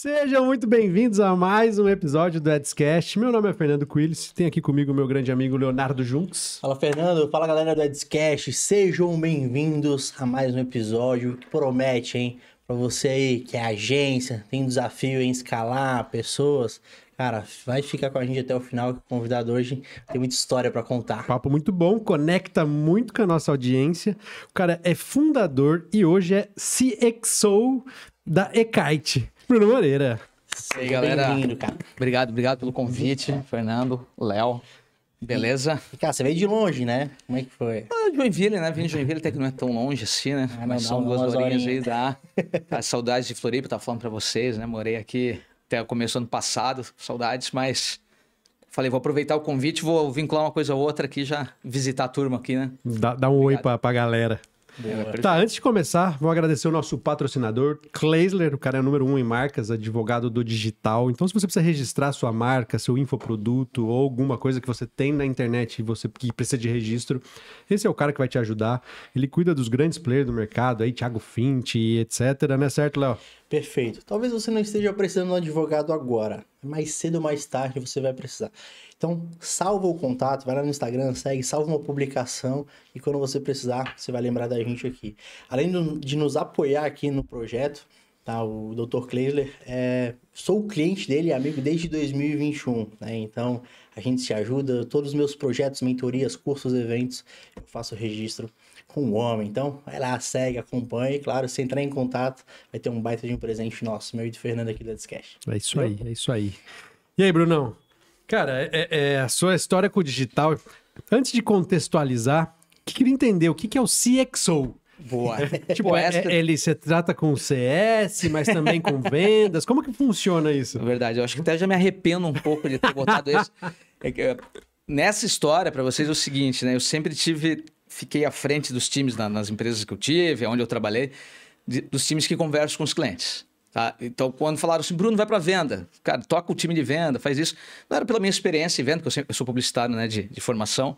Sejam muito bem-vindos a mais um episódio do Edscast. Meu nome é Fernando Quiles, tem aqui comigo o meu grande amigo Leonardo Junks. Fala, Fernando. Fala, galera do Edscast. Sejam bem-vindos a mais um episódio que promete, hein? Pra você aí que é agência, tem desafio em escalar pessoas. Cara, vai ficar com a gente até o final, que o convidado hoje tem muita história pra contar. Papo muito bom, conecta muito com a nossa audiência. O cara é fundador e hoje é CXO da Ekite. Bruno Moreira. E aí, galera, Bem-vindo, cara. obrigado pelo convite, Fernando, Léo, beleza? E, cara, você veio de longe, né? Como é que foi? Joinville, né? Vim de Joinville, até que não é tão longe assim, né? Mas não, são duas umas horinhas aí, horinhas. dá. As saudades de Floripa, tava falando pra vocês, né? Morei aqui até começo ano passado, saudades, mas falei, vou aproveitar o convite, vou vincular uma coisa ou outra aqui, já visitar a turma aqui, né? Dá um oi pra galera. Boa. Tá, antes de começar, vou agradecer o nosso patrocinador, Kleisler, o cara é o número 1 em marcas, advogado do digital. Então, se você precisa registrar sua marca, seu infoproduto ou alguma coisa que você tem na internet e você que precisa de registro, esse é o cara que vai te ajudar. Ele cuida dos grandes players do mercado, aí Thiago Fint e etc, né, certo, Léo? Perfeito. Talvez você não esteja precisando de um advogado agora. Mais cedo ou mais tarde você vai precisar. Então, salva o contato, vai lá no Instagram, segue, salva uma publicação e quando você precisar, você vai lembrar da gente aqui. Além de nos apoiar aqui no projeto, tá? O Dr. Kleisler, sou cliente dele e amigo desde 2021, né? Então, a gente se ajuda, todos os meus projetos, mentorias, cursos, eventos, eu faço registro com o homem. Então, vai lá, segue, acompanha e, claro, se entrar em contato, vai ter um baita de um presente nosso, meu e do Fernando aqui da Edscast. É isso aí, é isso aí. E aí, Brunão? Cara, a sua história com o digital, antes de contextualizar, queria entender o que é o CXO. Boa. Tipo, Pô, essa... ele se trata com CS, mas também com vendas. Como que funciona isso? É verdade, eu acho que até já me arrependo um pouco de ter botado isso. Nessa história, pra vocês, é o seguinte, né? Eu sempre fiquei à frente dos times nas empresas que eu tive, onde eu trabalhei, dos times que conversam com os clientes. Tá? Então, quando falaram assim, Bruno, vai para venda. Cara, toca o time de venda, faz isso. Não era pela minha experiência em venda, porque eu sou publicitário, né, de formação.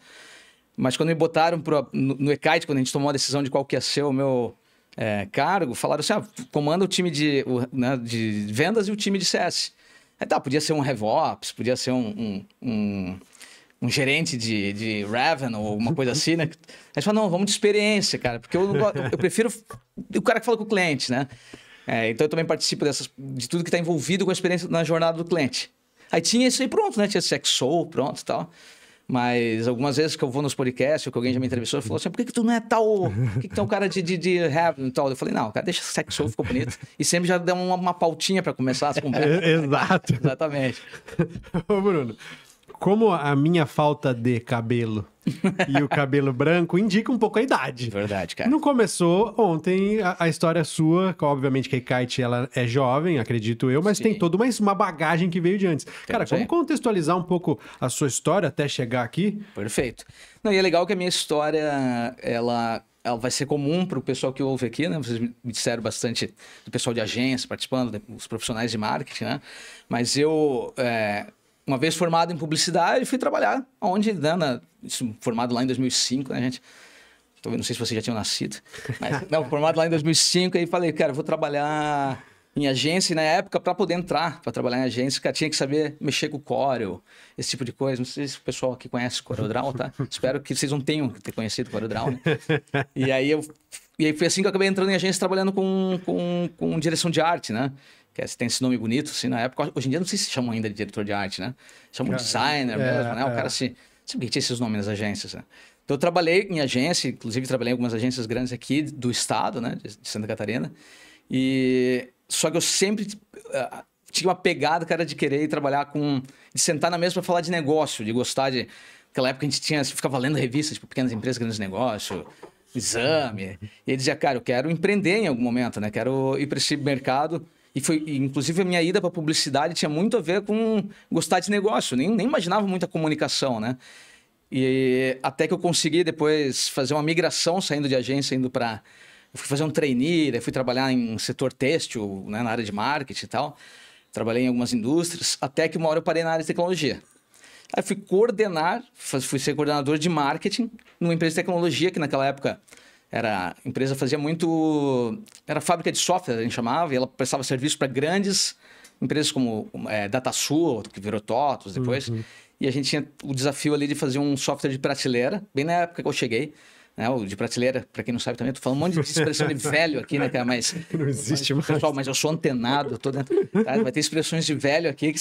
Mas quando me botaram no Ekite, quando a gente tomou a decisão de qual que ia ser o meu cargo, falaram assim, comanda o time de vendas e o time de CS. Aí tá, podia ser um RevOps, podia ser um gerente de Revenue ou alguma coisa assim, né? Aí eles falaram, não, vamos de experiência, cara, porque eu prefiro o cara que fala com o cliente, né? Então eu também participo de tudo que está envolvido com a experiência na jornada do cliente. Aí tinha isso aí pronto, né? Tinha CXO pronto e tal. Mas algumas vezes que eu vou nos podcasts, ou que alguém já me entrevistou, falou assim, por que tu não é tal... Por que tu é um cara de revenue e tal? Eu falei, não, cara, deixa CXO, ficou bonito. E sempre já dá uma pautinha para começar as conversas. Exato. Exatamente. Ô, Bruno, como a minha falta de cabelo e o cabelo branco indica um pouco a idade. Verdade, cara. Não começou ontem a história sua, que obviamente que a Ekite ela é jovem, acredito eu, mas Sim. tem toda uma bagagem que veio de antes. Cara, como sim. contextualizar um pouco a sua história até chegar aqui? Perfeito. Não, e é legal que a minha história, ela vai ser comum para o pessoal que ouve aqui, né? Vocês me disseram bastante do pessoal de agência participando, os profissionais de marketing, né? Mas eu... uma vez formado em publicidade, fui trabalhar onde, né, formado lá em 2005, né, gente? Não sei se vocês já tinham nascido, mas não, formado lá em 2005, aí falei, cara, vou trabalhar em agência, e na época, para poder entrar, para trabalhar em agência, cara, tinha que saber mexer com o Corel, esse tipo de coisa. Não sei se o pessoal aqui conhece o CorelDRAW, tá? Espero que vocês não tenham que ter conhecido o CorelDRAW, né? E aí foi assim que eu acabei entrando em agência, trabalhando com direção de arte, né? Tem esse nome bonito, assim, na época. Hoje em dia, não sei se chamam ainda de diretor de arte, né? Chamam de designer mesmo, né? O cara se... Sabe que tinha esses nomes nas agências, né? Então, eu trabalhei em agência, inclusive trabalhei em algumas agências grandes aqui do estado, né? De Santa Catarina. Só que eu sempre tinha uma pegada, cara, de querer trabalhar de sentar na mesa para falar de negócio, de gostar de... Naquela época a gente ficava lendo revistas, tipo, Pequenas Empresas, Grandes Negócios, Exame. E ele dizia, cara, eu quero empreender em algum momento, né? Quero ir para esse mercado... inclusive, a minha ida para publicidade tinha muito a ver com gostar de negócio. Nem imaginava muita comunicação, né? E até que eu consegui depois fazer uma migração, saindo de agência, indo para... Eu fui fazer um trainee, daí fui trabalhar em setor têxtil, né, na área de marketing e tal. Trabalhei em algumas indústrias, até que uma hora eu parei na área de tecnologia. Aí fui ser coordenador de marketing numa empresa de tecnologia, que naquela época... A empresa fazia muito... Era fábrica de software, a gente chamava, e ela prestava serviço para grandes empresas como DataSul, que virou TOTOS depois. E a gente tinha o desafio ali de fazer um software de prateleira, bem na época que eu cheguei. Né? O de prateleira, para quem não sabe também, eu tô falando um monte de expressão de velho aqui, né, cara? Mas Não existe mais. Pessoal, mas eu sou antenado, eu tô dentro. Tá? Vai ter expressões de velho aqui que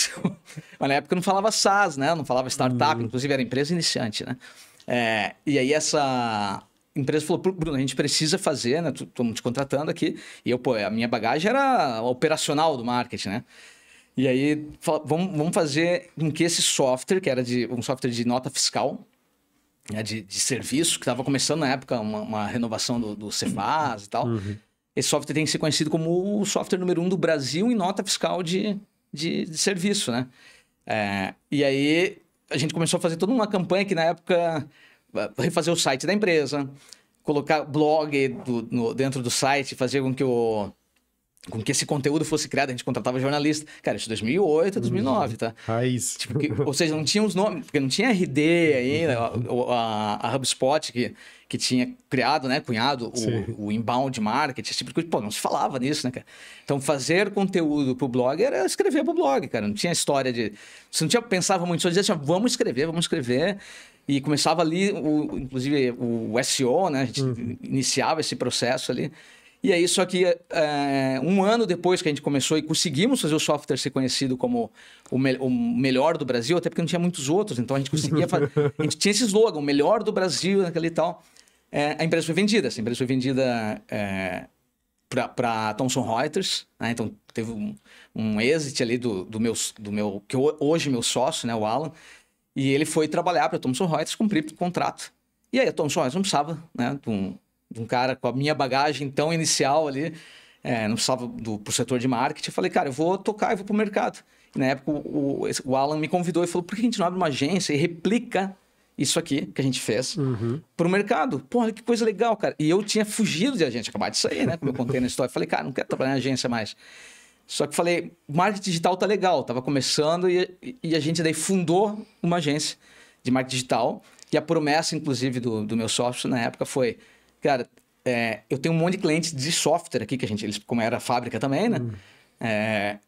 mas na época eu não falava SaaS, né? Eu não falava startup, inclusive era empresa iniciante, né? E aí essa empresa falou, Bruno, a gente precisa fazer, né? Estamos te contratando aqui. E eu, a minha bagagem era operacional do marketing, né? E aí, vamos fazer com que esse software, que era um software de nota fiscal, né, de serviço, que estava começando na época uma renovação do Cefaz e tal. Esse software tem que ser conhecido como o software número 1 do Brasil em nota fiscal de serviço, né? E aí, a gente começou a fazer toda uma campanha que, na época, refazer o site da empresa, colocar blog dentro do site, fazer com que esse conteúdo fosse criado, a gente contratava jornalista. Cara, isso 2008, 2009, tá? Raiz. Tipo, ou seja, não tinha os nomes, porque não tinha RD ainda, a HubSpot que tinha criado, né, cunhado o inbound marketing, esse tipo de coisa. Pô, não se falava nisso, né, cara? Então, fazer conteúdo pro blog era escrever pro blog, cara. Não tinha história de... Você não pensava muito, só dizia assim, vamos escrever. E começava ali, inclusive, o SEO, né? A gente iniciava esse processo ali. E aí, só que um ano depois que a gente começou e conseguimos fazer o software ser conhecido como o melhor do Brasil, até porque não tinha muitos outros, então a gente conseguia fazer... A gente tinha esse slogan, o melhor do Brasil, naquele e tal. A empresa foi vendida. Essa empresa foi vendida para Thomson Reuters, né? Então teve um exit ali do meu... que hoje meu sócio, né, o Alan, e ele foi trabalhar para a Thomson Reuters, cumprir o contrato. E aí a Thomson Reuters não precisava, né, de um cara com a minha bagagem tão inicial ali, não precisava pro setor de marketing. Eu falei, cara, eu vou tocar e vou pro mercado. E na época o Alan me convidou e falou, por que a gente não abre uma agência e replica isso aqui que a gente fez pro mercado? Porra, que coisa legal, cara. E eu tinha fugido de agência, acabado de sair, né? Como eu contei na história. Falei, cara, não quero trabalhar em agência mais. Só que falei, marketing digital tá legal. Tava começando e a gente daí fundou uma agência de marketing digital. E a promessa, inclusive, do meu sócio na época foi... Cara, eu tenho um monte de clientes de software aqui, que eles, como era fábrica também, né?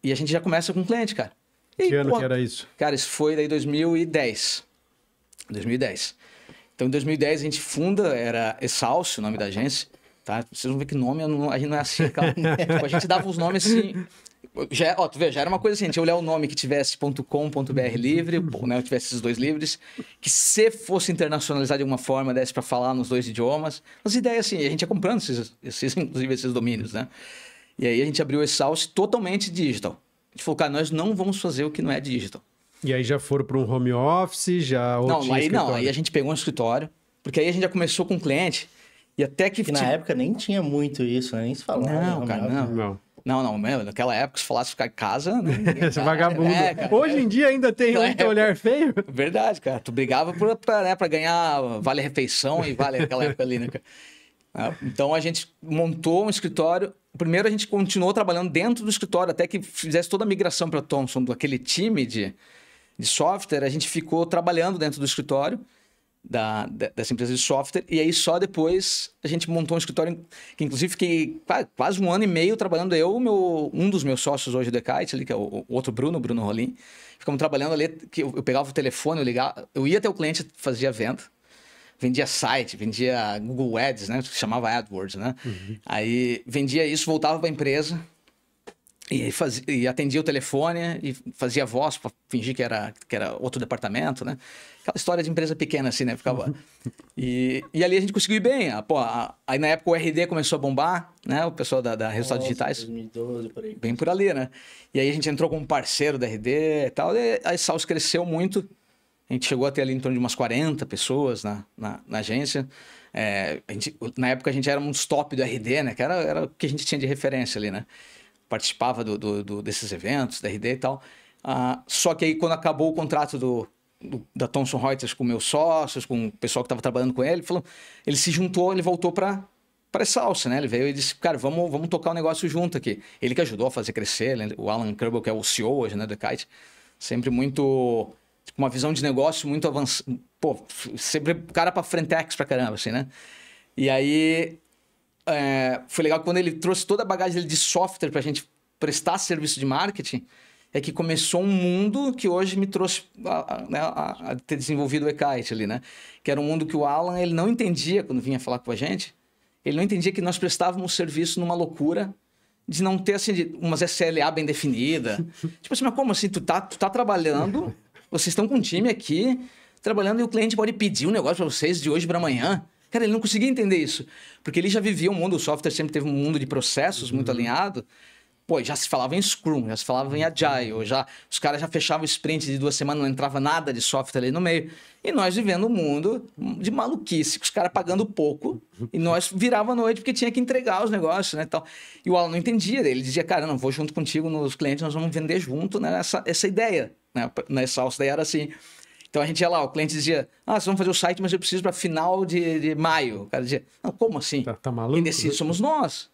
E a gente já começa com cliente, cara. Que ano que era isso? Cara, isso foi daí 2010. 2010. Então, em 2010, a gente funda, era Exalcio, o nome da agência, tá? Vocês vão ver que nome, a gente não é assim. Tipo, a gente dava uns nomes assim... tu vê, já era uma coisa assim, a gente ia olhar o nome que tivesse .com.br livre, né, tivesse esses dois livres, que se fosse internacionalizar de alguma forma, desse para falar nos dois idiomas. As ideias assim, a gente ia comprando inclusive esses domínios, né? E aí a gente abriu esse Exalcio totalmente digital. A gente falou, cara, nós não vamos fazer o que não é digital. E aí já foram para um home office, já... Aí a gente pegou um escritório, porque aí a gente já começou com um cliente, e até que... na época nem tinha muito isso, né? Nem se falava. Não, cara, não, naquela época, se falasse ficar em casa... Esse vagabundo. Hoje em dia ainda tem muito olhar feio. Verdade, cara. Tu brigava pra ganhar vale-refeição e vale aquela época ali, né, cara? Então, a gente montou um escritório. Primeiro, a gente continuou trabalhando dentro do escritório, até que fizesse toda a migração para Thomson, daquele time de software. A gente ficou trabalhando dentro do escritório dessa empresa de software, e aí só depois a gente montou um escritório que inclusive fiquei quase 1 ano e meio trabalhando, um dos meus sócios hoje do Ekite, ali, que é o outro Bruno Rolim, ficamos trabalhando ali, que eu pegava o telefone, eu ligava, eu ia até o cliente, fazia venda, vendia site, vendia Google Ads, né, que chamava AdWords, né, aí vendia isso, voltava para a empresa, e atendia o telefone e fazia voz para fingir que era outro departamento, né? Aquela história de empresa pequena, assim, né? Ficava... E ali a gente conseguiu ir bem. Aí na época o RD começou a bombar, né? O pessoal da Resultados Digitais. 2012, por aí. Bem por ali, né? E aí a gente entrou como parceiro da RD e tal. E a Exalcio cresceu muito. A gente chegou a ter ali em torno de umas 40 pessoas na agência. Na época a gente era um dos top do RD, né? Que era o que a gente tinha de referência ali, né? Participava desses eventos, da RD e tal. Só que aí, quando acabou o contrato da Thomson Reuters com meus sócios, com o pessoal que estava trabalhando com ele, ele se juntou, ele voltou para Exalcio, né? Ele veio e disse, cara, vamos tocar o negócio junto aqui. Ele que ajudou a fazer crescer, né? O Alan Kerbel, que é o CEO hoje, né, do Ekite, sempre muito... com uma visão de negócio muito avançada. Pô, sempre cara para frentex pra caramba, assim, né? E aí... foi legal que quando ele trouxe toda a bagagem dele de software para a gente prestar serviço de marketing, é que começou um mundo que hoje me trouxe a ter desenvolvido o eKite ali, né? Que era um mundo que o Alan, ele não entendia quando vinha falar com a gente. Ele não entendia que nós prestávamos serviço numa loucura de não ter, assim, umas SLA bem definida. Tipo assim, mas como assim? Tu tá trabalhando, vocês estão com um time aqui, trabalhando, e o cliente pode pedir um negócio para vocês de hoje para amanhã. Cara, ele não conseguia entender isso. Porque ele já vivia um mundo, o software sempre teve um mundo de processos muito alinhado. Pô, já se falava em Scrum, já se falava em Agile, os caras já fechavam sprint de 2 semanas, não entrava nada de software ali no meio. E nós vivendo um mundo de maluquice, com os caras pagando pouco, e nós virava a noite porque tinha que entregar os negócios, né, tal. E o Alan não entendia, ele dizia, cara, não, vou junto contigo nos clientes, nós vamos vender junto, né, essa ideia, né, nessa daí era assim. Então a gente ia lá, o cliente dizia, vocês vão fazer o site, mas eu preciso para final de maio. O cara dizia, não, como assim? Tá maluco? Quem decide somos nós.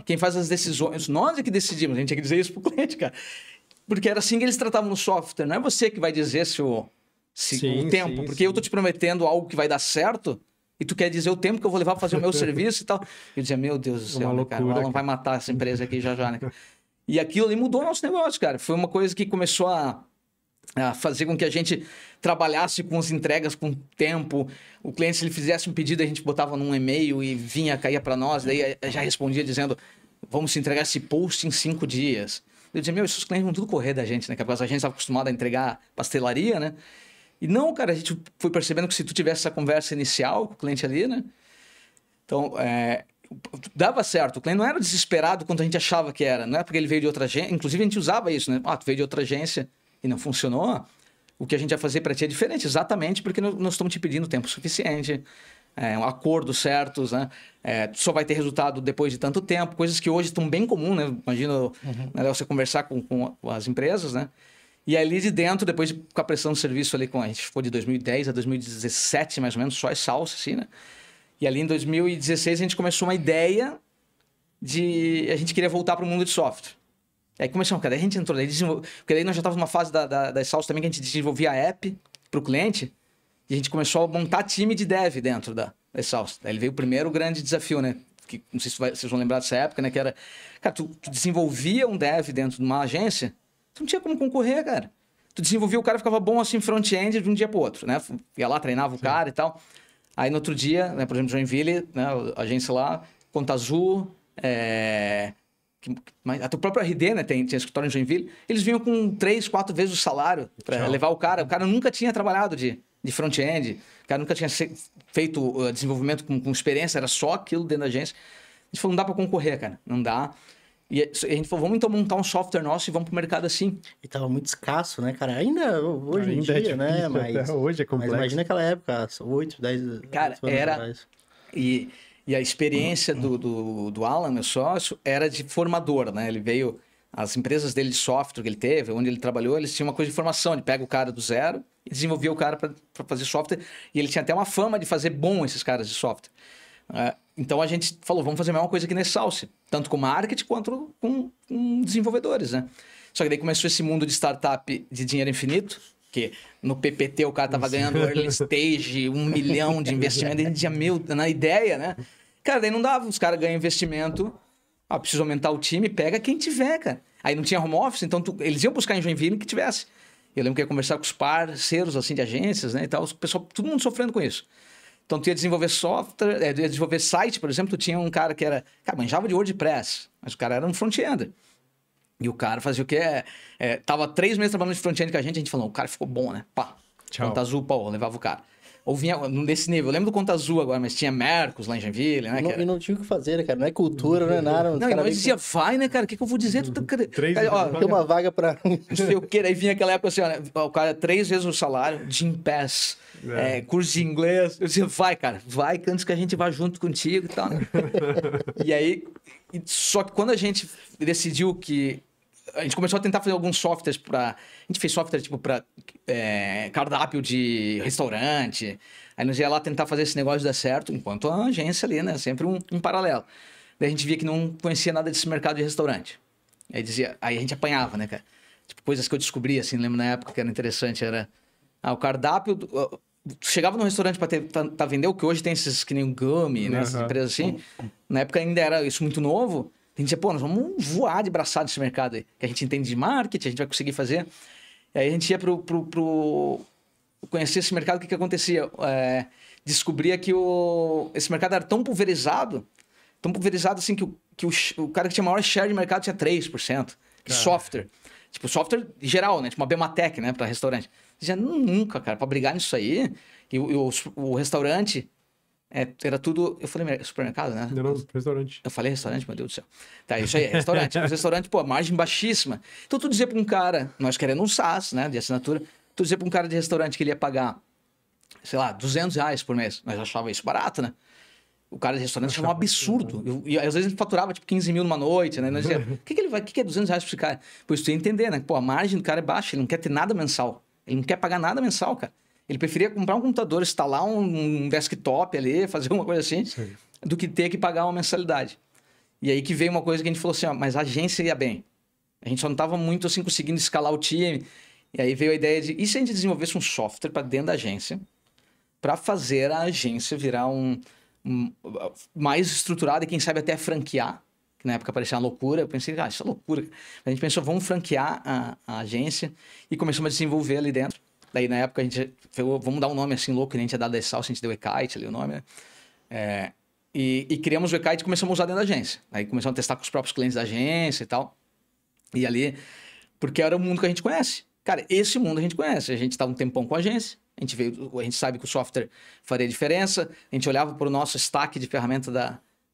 Quem faz as decisões, nós é que decidimos, a gente tinha que dizer isso pro cliente, cara. Porque era assim que eles tratavam no software, não é você que vai dizer se o tempo, porque eu tô te prometendo algo que vai dar certo e tu quer dizer o tempo que eu vou levar para fazer o meu serviço e tal. Eu dizia, meu Deus do céu, né, cara, o Alan vai matar essa empresa aqui já, né? E aquilo ali mudou o nosso negócio, cara. Foi uma coisa que começou a fazer com que a gente trabalhasse com as entregas com tempo. O cliente, se ele fizesse um pedido, a gente botava num e-mail e caía para nós, daí já respondia dizendo, vamos entregar esse post em 5 dias. Eu dizia, esses clientes vão tudo correr da gente, né? Porque a gente estava acostumado a entregar pastelaria, né? E não, cara, a gente foi percebendo que se tu tivesse essa conversa inicial com o cliente ali, né? Então, dava certo. O cliente não era desesperado quanto a gente achava que era. Não é porque ele veio de outra agência. Inclusive, a gente usava isso, né? Tu veio de outra agência e não funcionou, o que a gente vai fazer para ti é diferente, exatamente porque nós estamos te pedindo tempo suficiente, acordos certos, né? Tu só vai ter resultado depois de tanto tempo, coisas que hoje estão bem comum, né? Imagina né, você conversar com as empresas, né? E ali de dentro, depois de ficar prestando serviço ali a gente ficou de 2010 a 2017, mais ou menos, só salsa, assim, né? E ali em 2016 a gente começou uma ideia a gente queria voltar para o mundo de software. Aí começamos, cara, a gente entrou, porque daí nós já estávamos numa fase da Salsa também que a gente desenvolvia app para o cliente e a gente começou a montar time de dev dentro da Salsa. Aí veio o primeiro grande desafio, né? Que, não sei se vocês vão lembrar dessa época, né? Que era, cara, tu desenvolvia um dev dentro de uma agência, tu não tinha como concorrer, cara. Tu desenvolvia, o cara ficava bom assim front-end de um dia para o outro, né? Ia lá, treinava o cara e tal. Aí no outro dia, né, por exemplo, Joinville, né, a agência lá, Conta Azul, a tua própria RD, né, tinha escritório em Joinville, eles vinham com 3, 4 vezes o salário para levar o cara. O cara nunca tinha trabalhado de front-end, o cara nunca tinha feito desenvolvimento com experiência, era só aquilo dentro da agência. A gente falou, não dá para concorrer, cara, não dá. E a gente falou, vamos então montar um software nosso e vamos pro mercado assim. E tava muito escasso, né, cara? Hoje em dia, difícil, né? Mas hoje é complexo. Mas imagina aquela época, 8, 10 cara, anos atrás. E a experiência do Alan, meu sócio, era de formador, né? Ele veio... As empresas dele de software que ele teve, onde ele trabalhou, eles tinham uma coisa de formação. Ele pega o cara do zero e desenvolvia o cara para fazer software. E ele tinha até uma fama de fazer bom esses caras de software. Então a gente falou, vamos fazer a mesma coisa aqui nesse Salsa. Tanto com marketing quanto com desenvolvedores, né? Só que daí começou esse mundo de startup de dinheiro infinito. Que no PPT o cara tava ganhando early stage, 1 milhão de investimento. E a gente dizia, na ideia, né? Cara, daí não dava. Os caras ganham investimento... precisa aumentar o time, pega quem tiver, cara. Aí não tinha home office, então eles iam buscar em Joinville que tivesse. Eu lembro que ia conversar com os parceiros, assim, de agências, né, e tal, o pessoal, todo mundo sofrendo com isso. Então tu ia desenvolver software, ia desenvolver site, por exemplo, tu tinha um cara que era, manjava de WordPress, mas o cara era um front-ender. E o cara fazia o quê? Tava 3 meses trabalhando de front-end com a gente falou, o cara ficou bom, né? Pá, tchau. Conta Azul, pô, levava o cara. Ou vinha nesse nível. Eu lembro do Conta Azul agora, mas tinha Mercos lá em Joinville, né? E não tinha o que fazer, né, cara? Não é cultura, não é nada. Não, e nós dizia, vai, né, cara? O que eu vou dizer? Tem uma vaga pra... Não sei o quê. Aí vinha aquela época assim, ó, o cara 3 vezes o salário, Gym Pass, curso de inglês. Eu dizia, vai, cara, vai, que antes que a gente vá junto contigo e tal. E aí, só que quando a gente decidiu que... A gente começou a tentar fazer alguns softwares para... A gente fez software tipo para cardápio de restaurante. Aí nós ia lá tentar fazer esse negócio dar certo, enquanto a agência ali, né? Sempre um paralelo. Daí a gente via que não conhecia nada desse mercado de restaurante. Aí a gente apanhava, né, cara? Tipo, coisas que eu descobri, assim, lembro na época que era interessante, era... o cardápio... Chegava no restaurante para vender o que hoje tem esses que nem o Gummy, né? Essas empresas assim. Na época ainda era isso muito novo. A gente dizia, pô, nós vamos voar de braçada nesse mercado aí. Que a gente entende de marketing, a gente vai conseguir fazer. E aí a gente ia conhecer esse mercado, o que acontecia? Descobria que esse mercado era tão pulverizado assim que o cara que tinha maior share de mercado tinha 3%. De software. Tipo, software geral, né? Tipo uma Bematec, né? Para restaurante. Dizia, nunca, cara, para brigar nisso aí. E o restaurante era tudo... Eu falei supermercado, né? Não, restaurante. Eu falei restaurante, meu Deus do céu. Tá, isso aí, restaurante. Os restaurantes, pô, margem baixíssima. Então, tu dizia para um cara, nós querendo um SaaS, né? De assinatura, tu dizia para um cara de restaurante que ele ia pagar, sei lá, R$200 por mês. Nós achava isso barato, né? O cara de restaurante achava um absurdo. E às vezes ele faturava tipo 15 mil numa noite, né? Nós dizia, o que é R$200 pra esse cara? Pois tu ia entender, né? Pô, a margem do cara é baixa, ele não quer ter nada mensal. Ele não quer pagar nada mensal, cara. Ele preferia comprar um computador, instalar um desktop ali, fazer uma coisa assim, Sim. do que ter que pagar uma mensalidade. E aí que veio uma coisa que a gente falou assim, ó, mas a agência ia bem. A gente só não estava muito assim conseguindo escalar o time. E aí veio a ideia de, e se a gente desenvolvesse um software para dentro da agência, para fazer a agência virar mais estruturada e quem sabe até franquear, que na época parecia uma loucura. Eu pensei, isso é loucura. A gente pensou, vamos franquear a agência e começamos a desenvolver ali dentro. Daí na época a gente falou, vamos dar um nome assim louco, que a gente ia dar da Salsa, a gente deu eKite ali o nome, né? E criamos o eKite e começamos a usar dentro da agência. Aí começamos a testar com os próprios clientes da agência e tal. E ali, porque era o mundo que a gente conhece. Cara, esse mundo a gente conhece. A gente estava um tempão com a agência, a gente sabe que o software faria diferença, a gente olhava para o nosso stack de ferramenta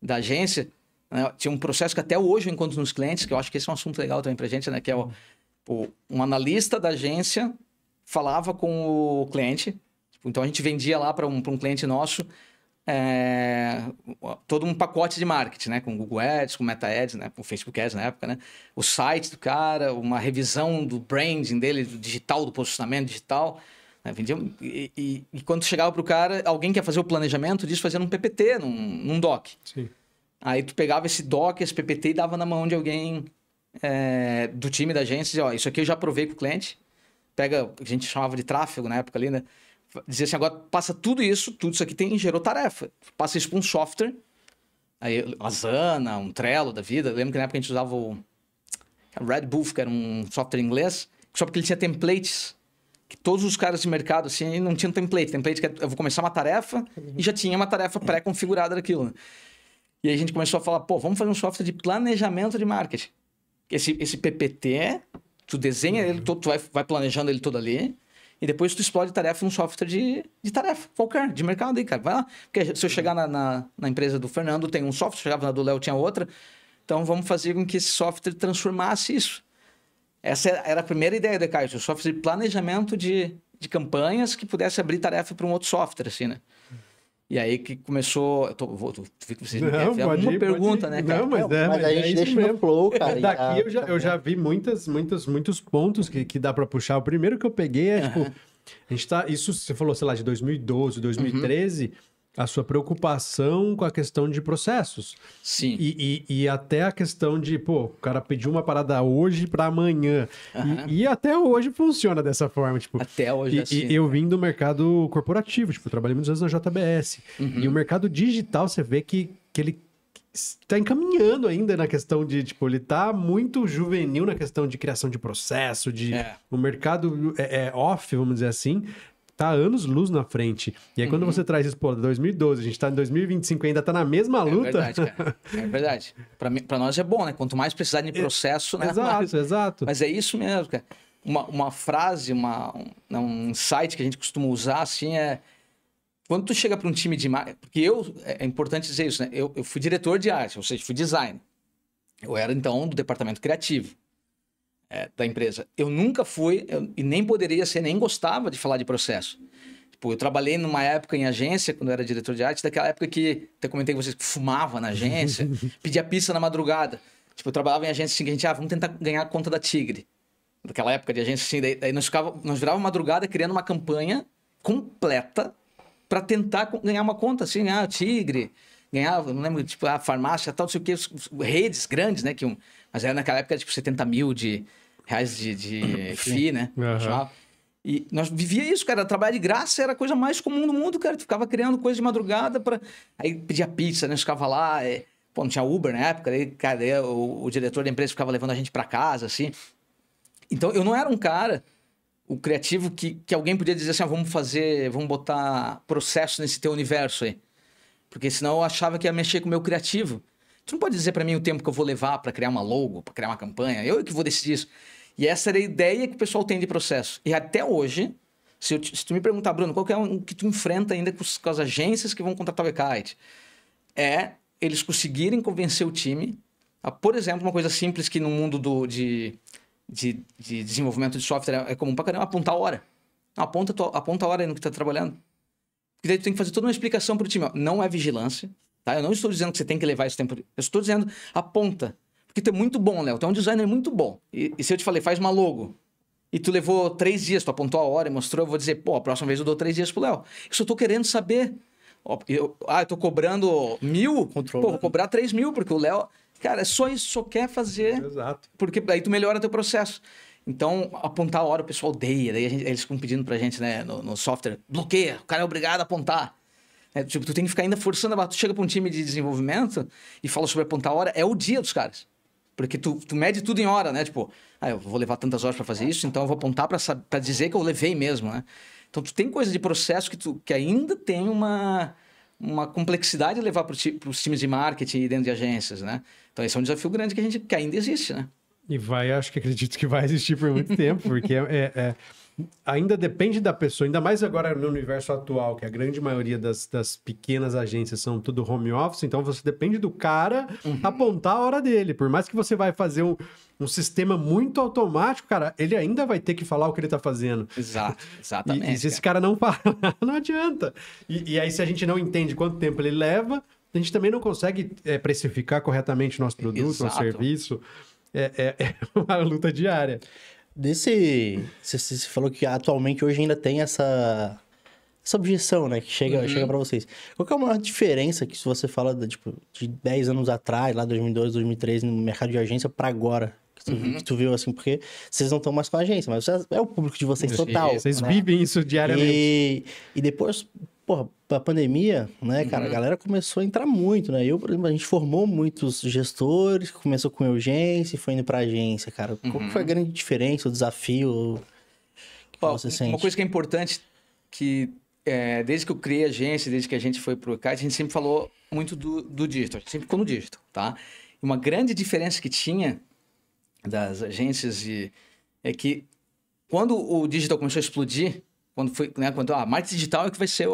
da agência, né? Tinha um processo que até hoje eu encontro nos clientes, que eu acho que esse é um assunto legal também para a gente, né? Que é um analista da agência falava com o cliente. Então a gente vendia lá para um cliente nosso todo um pacote de marketing, né? Com Google Ads, com Meta Ads, né? Com Facebook Ads na época, né? O site do cara, uma revisão do branding dele, do digital, do posicionamento digital. Né? Vendia, e quando chegava para o cara, alguém quer fazer o planejamento disso fazendo um PPT, num doc. Sim. Aí tu pegava esse doc, esse PPT e dava na mão de alguém do time da agência e dizia, ó, isso aqui eu já aprovei com o cliente. Pega, a gente chamava de tráfego na época ali, né? Dizia assim, agora passa tudo isso aqui gerou tarefa. Passa isso para um software. Aí, Asana, um Trello da vida. Eu lembro que na época a gente usava o Red Bull, que era um software inglês, só porque ele tinha templates. Que todos os caras de mercado, assim, não tinham template. Template que eu vou começar uma tarefa e já tinha uma tarefa pré-configurada daquilo. Né? E aí a gente começou a falar, pô, vamos fazer um software de planejamento de marketing. Esse PPT, tu desenha ele todo, tu vai planejando ele todo ali. E depois tu explode tarefa num software de tarefa, qualquer, de mercado aí, cara. Vai lá. Porque se eu chegar na empresa do Fernando, tem um software, chegava na do Léo, tinha outra. Então vamos fazer com que esse software transformasse isso. Essa era a primeira ideia do eKite, o software de planejamento de campanhas que pudesse abrir tarefa para um outro software, assim, né? E aí que começou... Vi que vocês não, uma pergunta, né, cara? Não, mas a gente deixa no flow, cara. Daqui eu já vi muitos pontos que dá pra puxar. O primeiro que eu peguei é, tipo... A gente tá... Isso, você falou, sei lá, de 2012, 2013... A sua preocupação com a questão de processos. Sim. E até a questão de, pô, o cara pediu uma parada hoje para amanhã. E até hoje funciona dessa forma. Tipo, até hoje E eu vim do mercado corporativo, tipo, eu trabalhei muitos anos na JBS. E o mercado digital, você vê que ele está encaminhando ainda na questão de, tipo, ele tá muito juvenil na questão de criação de processo, o mercado off, vamos dizer assim, tá anos-luz na frente. E aí, quando você traz isso, pô, 2012, a gente tá em 2025 ainda tá na mesma luta. É verdade, cara. É verdade. Pra nós é bom, né? Quanto mais precisar de processo, né? Exato. Mas é isso mesmo, cara. Uma frase, um insight que a gente costuma usar, assim, quando tu chega para um time de marketing... Porque é importante dizer isso, né? Eu fui diretor de arte, ou seja, fui designer. Eu era, então, do departamento criativo. Da empresa. Eu nunca fui, e nem poderia ser, nem gostava de falar de processo. Tipo, eu trabalhei numa época em agência, quando eu era diretor de arte, daquela época que, até comentei com vocês, que fumava na agência, pedia pizza na madrugada. Tipo, eu trabalhava em agência assim, que a gente, vamos tentar ganhar a conta da Tigre. Daquela época de agência assim, daí nós virávamos madrugada criando uma campanha completa para tentar ganhar uma conta, assim, Tigre, ganhava, não lembro, tipo, a farmácia, tal, não sei o que, redes grandes, né, mas era naquela época, tipo, 70 mil reais de FII, né? E nós vivia isso, cara. Trabalhar de graça era a coisa mais comum do mundo, cara. Tu ficava criando coisa de madrugada aí pedia pizza, né? Ficava lá, Pô, não tinha Uber na época, aí, cara, aí o diretor da empresa ficava levando a gente para casa, assim. Então, eu não era um cara, o criativo, que alguém podia dizer assim, vamos botar processo nesse teu universo aí. Porque senão eu achava que ia mexer com o meu criativo. Tu não pode dizer para mim o tempo que eu vou levar para criar uma logo, para criar uma campanha. Eu que vou decidir isso. E essa era a ideia que o pessoal tem de processo. E até hoje, se tu me perguntar, Bruno, qual que é o que tu enfrenta ainda com as agências que vão contratar o e-kite? É eles conseguirem convencer o time a, por exemplo, uma coisa simples que no mundo de desenvolvimento de software é comum pra caramba, apontar a hora. Aponta a hora aí no que tu tá trabalhando. Porque daí tu tem que fazer toda uma explicação pro time. Ó, não é vigilância, tá? Eu não estou dizendo que você tem que levar esse tempo. Eu estou dizendo, aponta. Porque tu é muito bom, Léo. Tu é um designer muito bom. E se eu te falei, faz uma logo, e tu levou 3 dias, tu apontou a hora e mostrou, eu vou dizer, pô, a próxima vez eu dou 3 dias pro Léo. Eu só tô querendo saber. Eu tô cobrando 1.000, pô, vou cobrar 3.000, porque o Léo... Cara, é só isso, só quer fazer. Exato. Porque daí tu melhora teu processo. Então, apontar a hora o pessoal odeia. Daí eles ficam pedindo pra gente, né, no software, bloqueia, o cara é obrigado a apontar. Tipo, tu tem que ficar ainda forçando a barra. Tu chega pra um time de desenvolvimento e fala sobre apontar a hora, é o dia dos caras. Porque tu mede tudo em hora, né? Tipo, eu vou levar tantas horas pra fazer isso, então eu vou apontar pra dizer que eu levei mesmo, né? Então, tu tem coisa de processo que ainda tem uma complexidade de levar para os times de marketing dentro de agências, né? Então, esse é um desafio grande que ainda existe, né? E acredito que vai existir por muito tempo, porque ainda depende da pessoa, ainda mais agora no universo atual, que a grande maioria das pequenas agências são tudo home office, então você depende do cara apontar a hora dele. Por mais que você vai fazer um sistema muito automático, cara, ele ainda vai ter que falar o que ele tá fazendo. Exatamente. E se esse cara não fala, não adianta. E aí, se a gente não entende quanto tempo ele leva, a gente também não consegue precificar corretamente nosso produto, nosso serviço. É uma luta diária. Você falou que atualmente hoje ainda tem essa objeção, né? Que chega para vocês. Qual que é a maior diferença que se você fala de 10 anos atrás, lá 2012, 2013, no mercado de agência, para agora? Que tu viu assim, porque vocês não estão mais com a agência, mas é o público de vocês total. Vocês vivem isso diariamente. E depois, porra, a pandemia, né, cara, a galera começou a entrar muito, né? Por exemplo, a gente formou muitos gestores, começou com urgência e foi indo pra agência, cara. Qual que foi a grande diferença, o desafio que você sente? Uma coisa que é importante, que desde que eu criei a agência, desde que a gente foi pro e-kite, a gente sempre falou muito do digital, a gente sempre ficou no digital, tá? E uma grande diferença que tinha das agências é que quando o digital começou a explodir, quando a marketing digital é que vai ser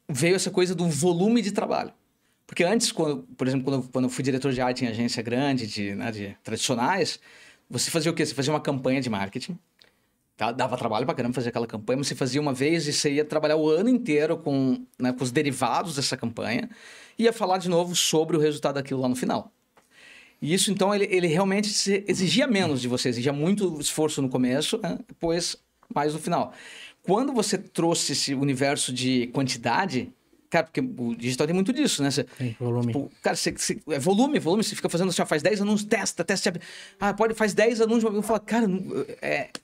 veio essa coisa do volume de trabalho. Porque antes, por exemplo, quando eu fui diretor de arte em agência grande, de tradicionais, você fazia o quê? Você fazia uma campanha de marketing, tá? Dava trabalho pra caramba fazer aquela campanha, mas você fazia uma vez e você ia trabalhar o ano inteiro com os derivados dessa campanha e ia falar de novo sobre o resultado daquilo lá no final. E isso, então, ele realmente exigia menos de você, exigia muito esforço no começo, né? Depois mais no final. Quando você trouxe esse universo de quantidade, cara, porque o digital tem muito disso, né? Volume. Tipo, cara, é volume, você fica fazendo assim, faz 10 anúncios, testa. Faz 10 anúncios, eu falo, cara,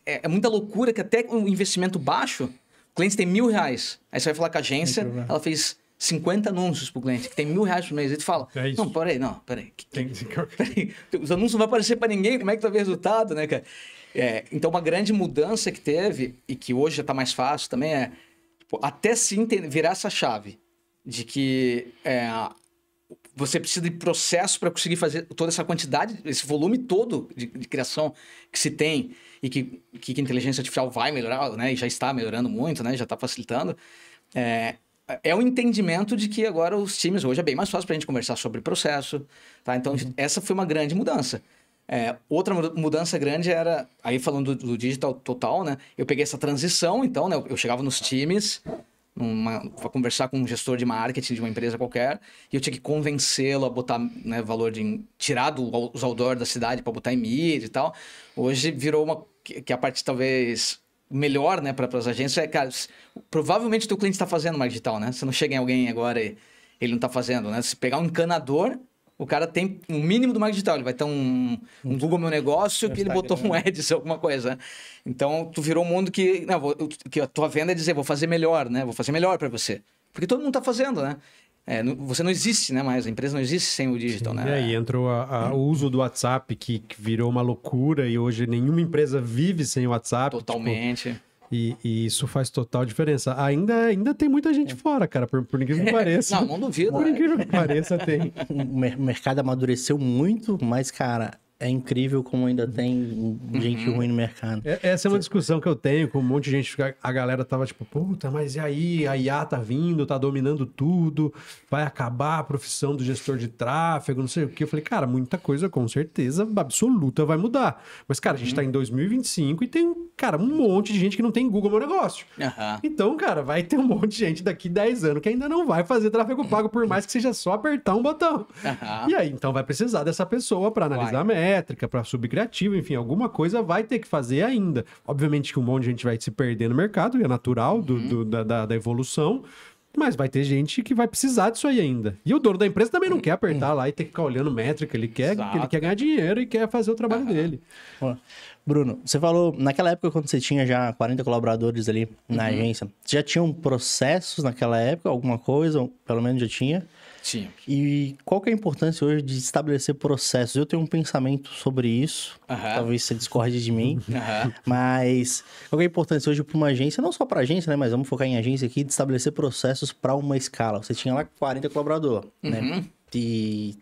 é muita loucura que até um investimento baixo, o cliente tem R$1.000. Aí você vai falar com a agência, ela fez 50 anúncios pro cliente, que tem R$1.000 por mês. Aí tu fala, não, peraí. Os anúncios não vão aparecer pra ninguém, como é que tu vai ver o resultado, né, cara? Então, uma grande mudança que teve, e que hoje já tá mais fácil também, até sim virar essa chave de que você precisa de processo para conseguir fazer toda essa quantidade, esse volume todo de criação que se tem e que a inteligência artificial vai melhorar, né? E já está melhorando muito, né? Já está facilitando. É o entendimento de que agora os times, hoje é bem mais fácil para a gente conversar sobre processo, tá? Então, essa foi uma grande mudança. Outra mudança grande era, aí falando do digital total, né? Eu peguei essa transição, então, né? Eu chegava nos times para conversar com um gestor de marketing de uma empresa qualquer e eu tinha que convencê-lo a botar, né, valor de tirar os outdoors da cidade para botar em mídia e tal. Hoje virou que a parte talvez melhor, né, para as agências cara, provavelmente o teu cliente está fazendo marketing digital, né? Você não chega em alguém agora e ele não está fazendo, né? Se pegar um encanador, o cara tem um mínimo do marketing digital, ele vai ter um Google Meu Negócio que ele botou um Ads, alguma coisa, né? Então, tu virou um mundo que a tua venda é dizer, vou fazer melhor, né? Vou fazer melhor para você. Porque todo mundo tá fazendo, né? você não existe, né, mais. A empresa não existe sem o digital, Sim, né? E aí entrou o uso do WhatsApp, que virou uma loucura, e hoje nenhuma empresa vive sem o WhatsApp. Totalmente. E isso faz total diferença. Ainda tem muita gente fora, cara, por incrível que pareça. Não duvido. Por incrível que pareça, tem. O mercado amadureceu muito, mas, cara, é incrível como ainda tem gente ruim no mercado. Essa é uma discussão que eu tenho com um monte de gente. A galera tava tipo, puta, mas e aí? A IA tá vindo, tá dominando tudo, vai acabar a profissão do gestor de tráfego, não sei o quê. Eu falei, cara, muita coisa com certeza absoluta vai mudar. Mas, cara, a gente tá em 2025 e tem, cara, um monte de gente que não tem Google Meu Negócio. Então, cara, vai ter um monte de gente daqui 10 anos que ainda não vai fazer tráfego pago, por mais que seja só apertar um botão. E aí, então, vai precisar dessa pessoa para analisar a métrica, para subir criativo, enfim, alguma coisa vai ter que fazer ainda. Obviamente que um monte de gente vai se perder no mercado, e é natural da evolução, mas vai ter gente que vai precisar disso aí ainda. E o dono da empresa também não quer apertar lá e ter que ficar olhando métrica, ele quer ganhar dinheiro e quer fazer o trabalho dele. Bruno, você falou, naquela época, quando você tinha já 40 colaboradores ali na agência, já tinham processos naquela época, alguma coisa, ou pelo menos já tinha? Tinha. E qual que é a importância hoje de estabelecer processos? Eu tenho um pensamento sobre isso, talvez você discorde de mim, mas qual que é a importância hoje para uma agência, não só para agência, né, mas vamos focar em agência aqui, de estabelecer processos para uma escala. Você tinha lá 40 colaboradores, né? E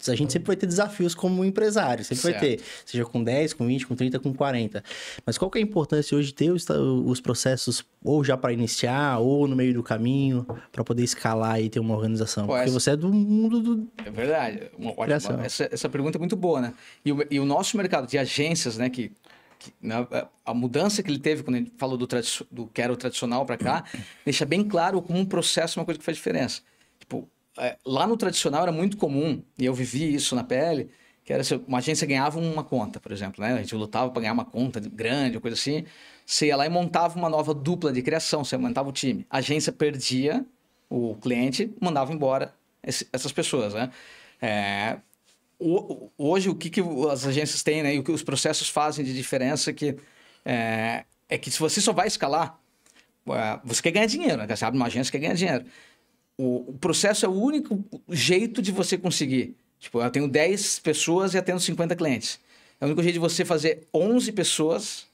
a gente sempre vai ter desafios como empresário, sempre vai ter, seja com 10, com 20, com 30, com 40. Mas qual que é a importância hoje de ter os processos ou já para iniciar, ou no meio do caminho, para poder escalar e ter uma organização? Porque você é do mundo do... É verdade. Essa pergunta é muito boa, né? E o nosso mercado de agências, né, a mudança que ele teve quando ele falou do que era o tradicional para cá, deixa bem claro como um processo é uma coisa que faz diferença. Tipo, lá no tradicional era muito comum, e eu vivi isso na pele, que era se uma agência ganhava uma conta, por exemplo, né? A gente lutava para ganhar uma conta grande, coisa assim. Você ia lá e montava uma nova dupla de criação, você montava o time. A agência perdia o cliente, mandava embora essas pessoas, né? Hoje, o que as agências têm, né? E o que os processos fazem de diferença é que se você só vai escalar, você quer ganhar dinheiro, né? Você abre uma agência, quer ganhar dinheiro. O processo é o único jeito de você conseguir. Tipo, eu tenho 10 pessoas e atendo 50 clientes. É o único jeito de você fazer 11 pessoas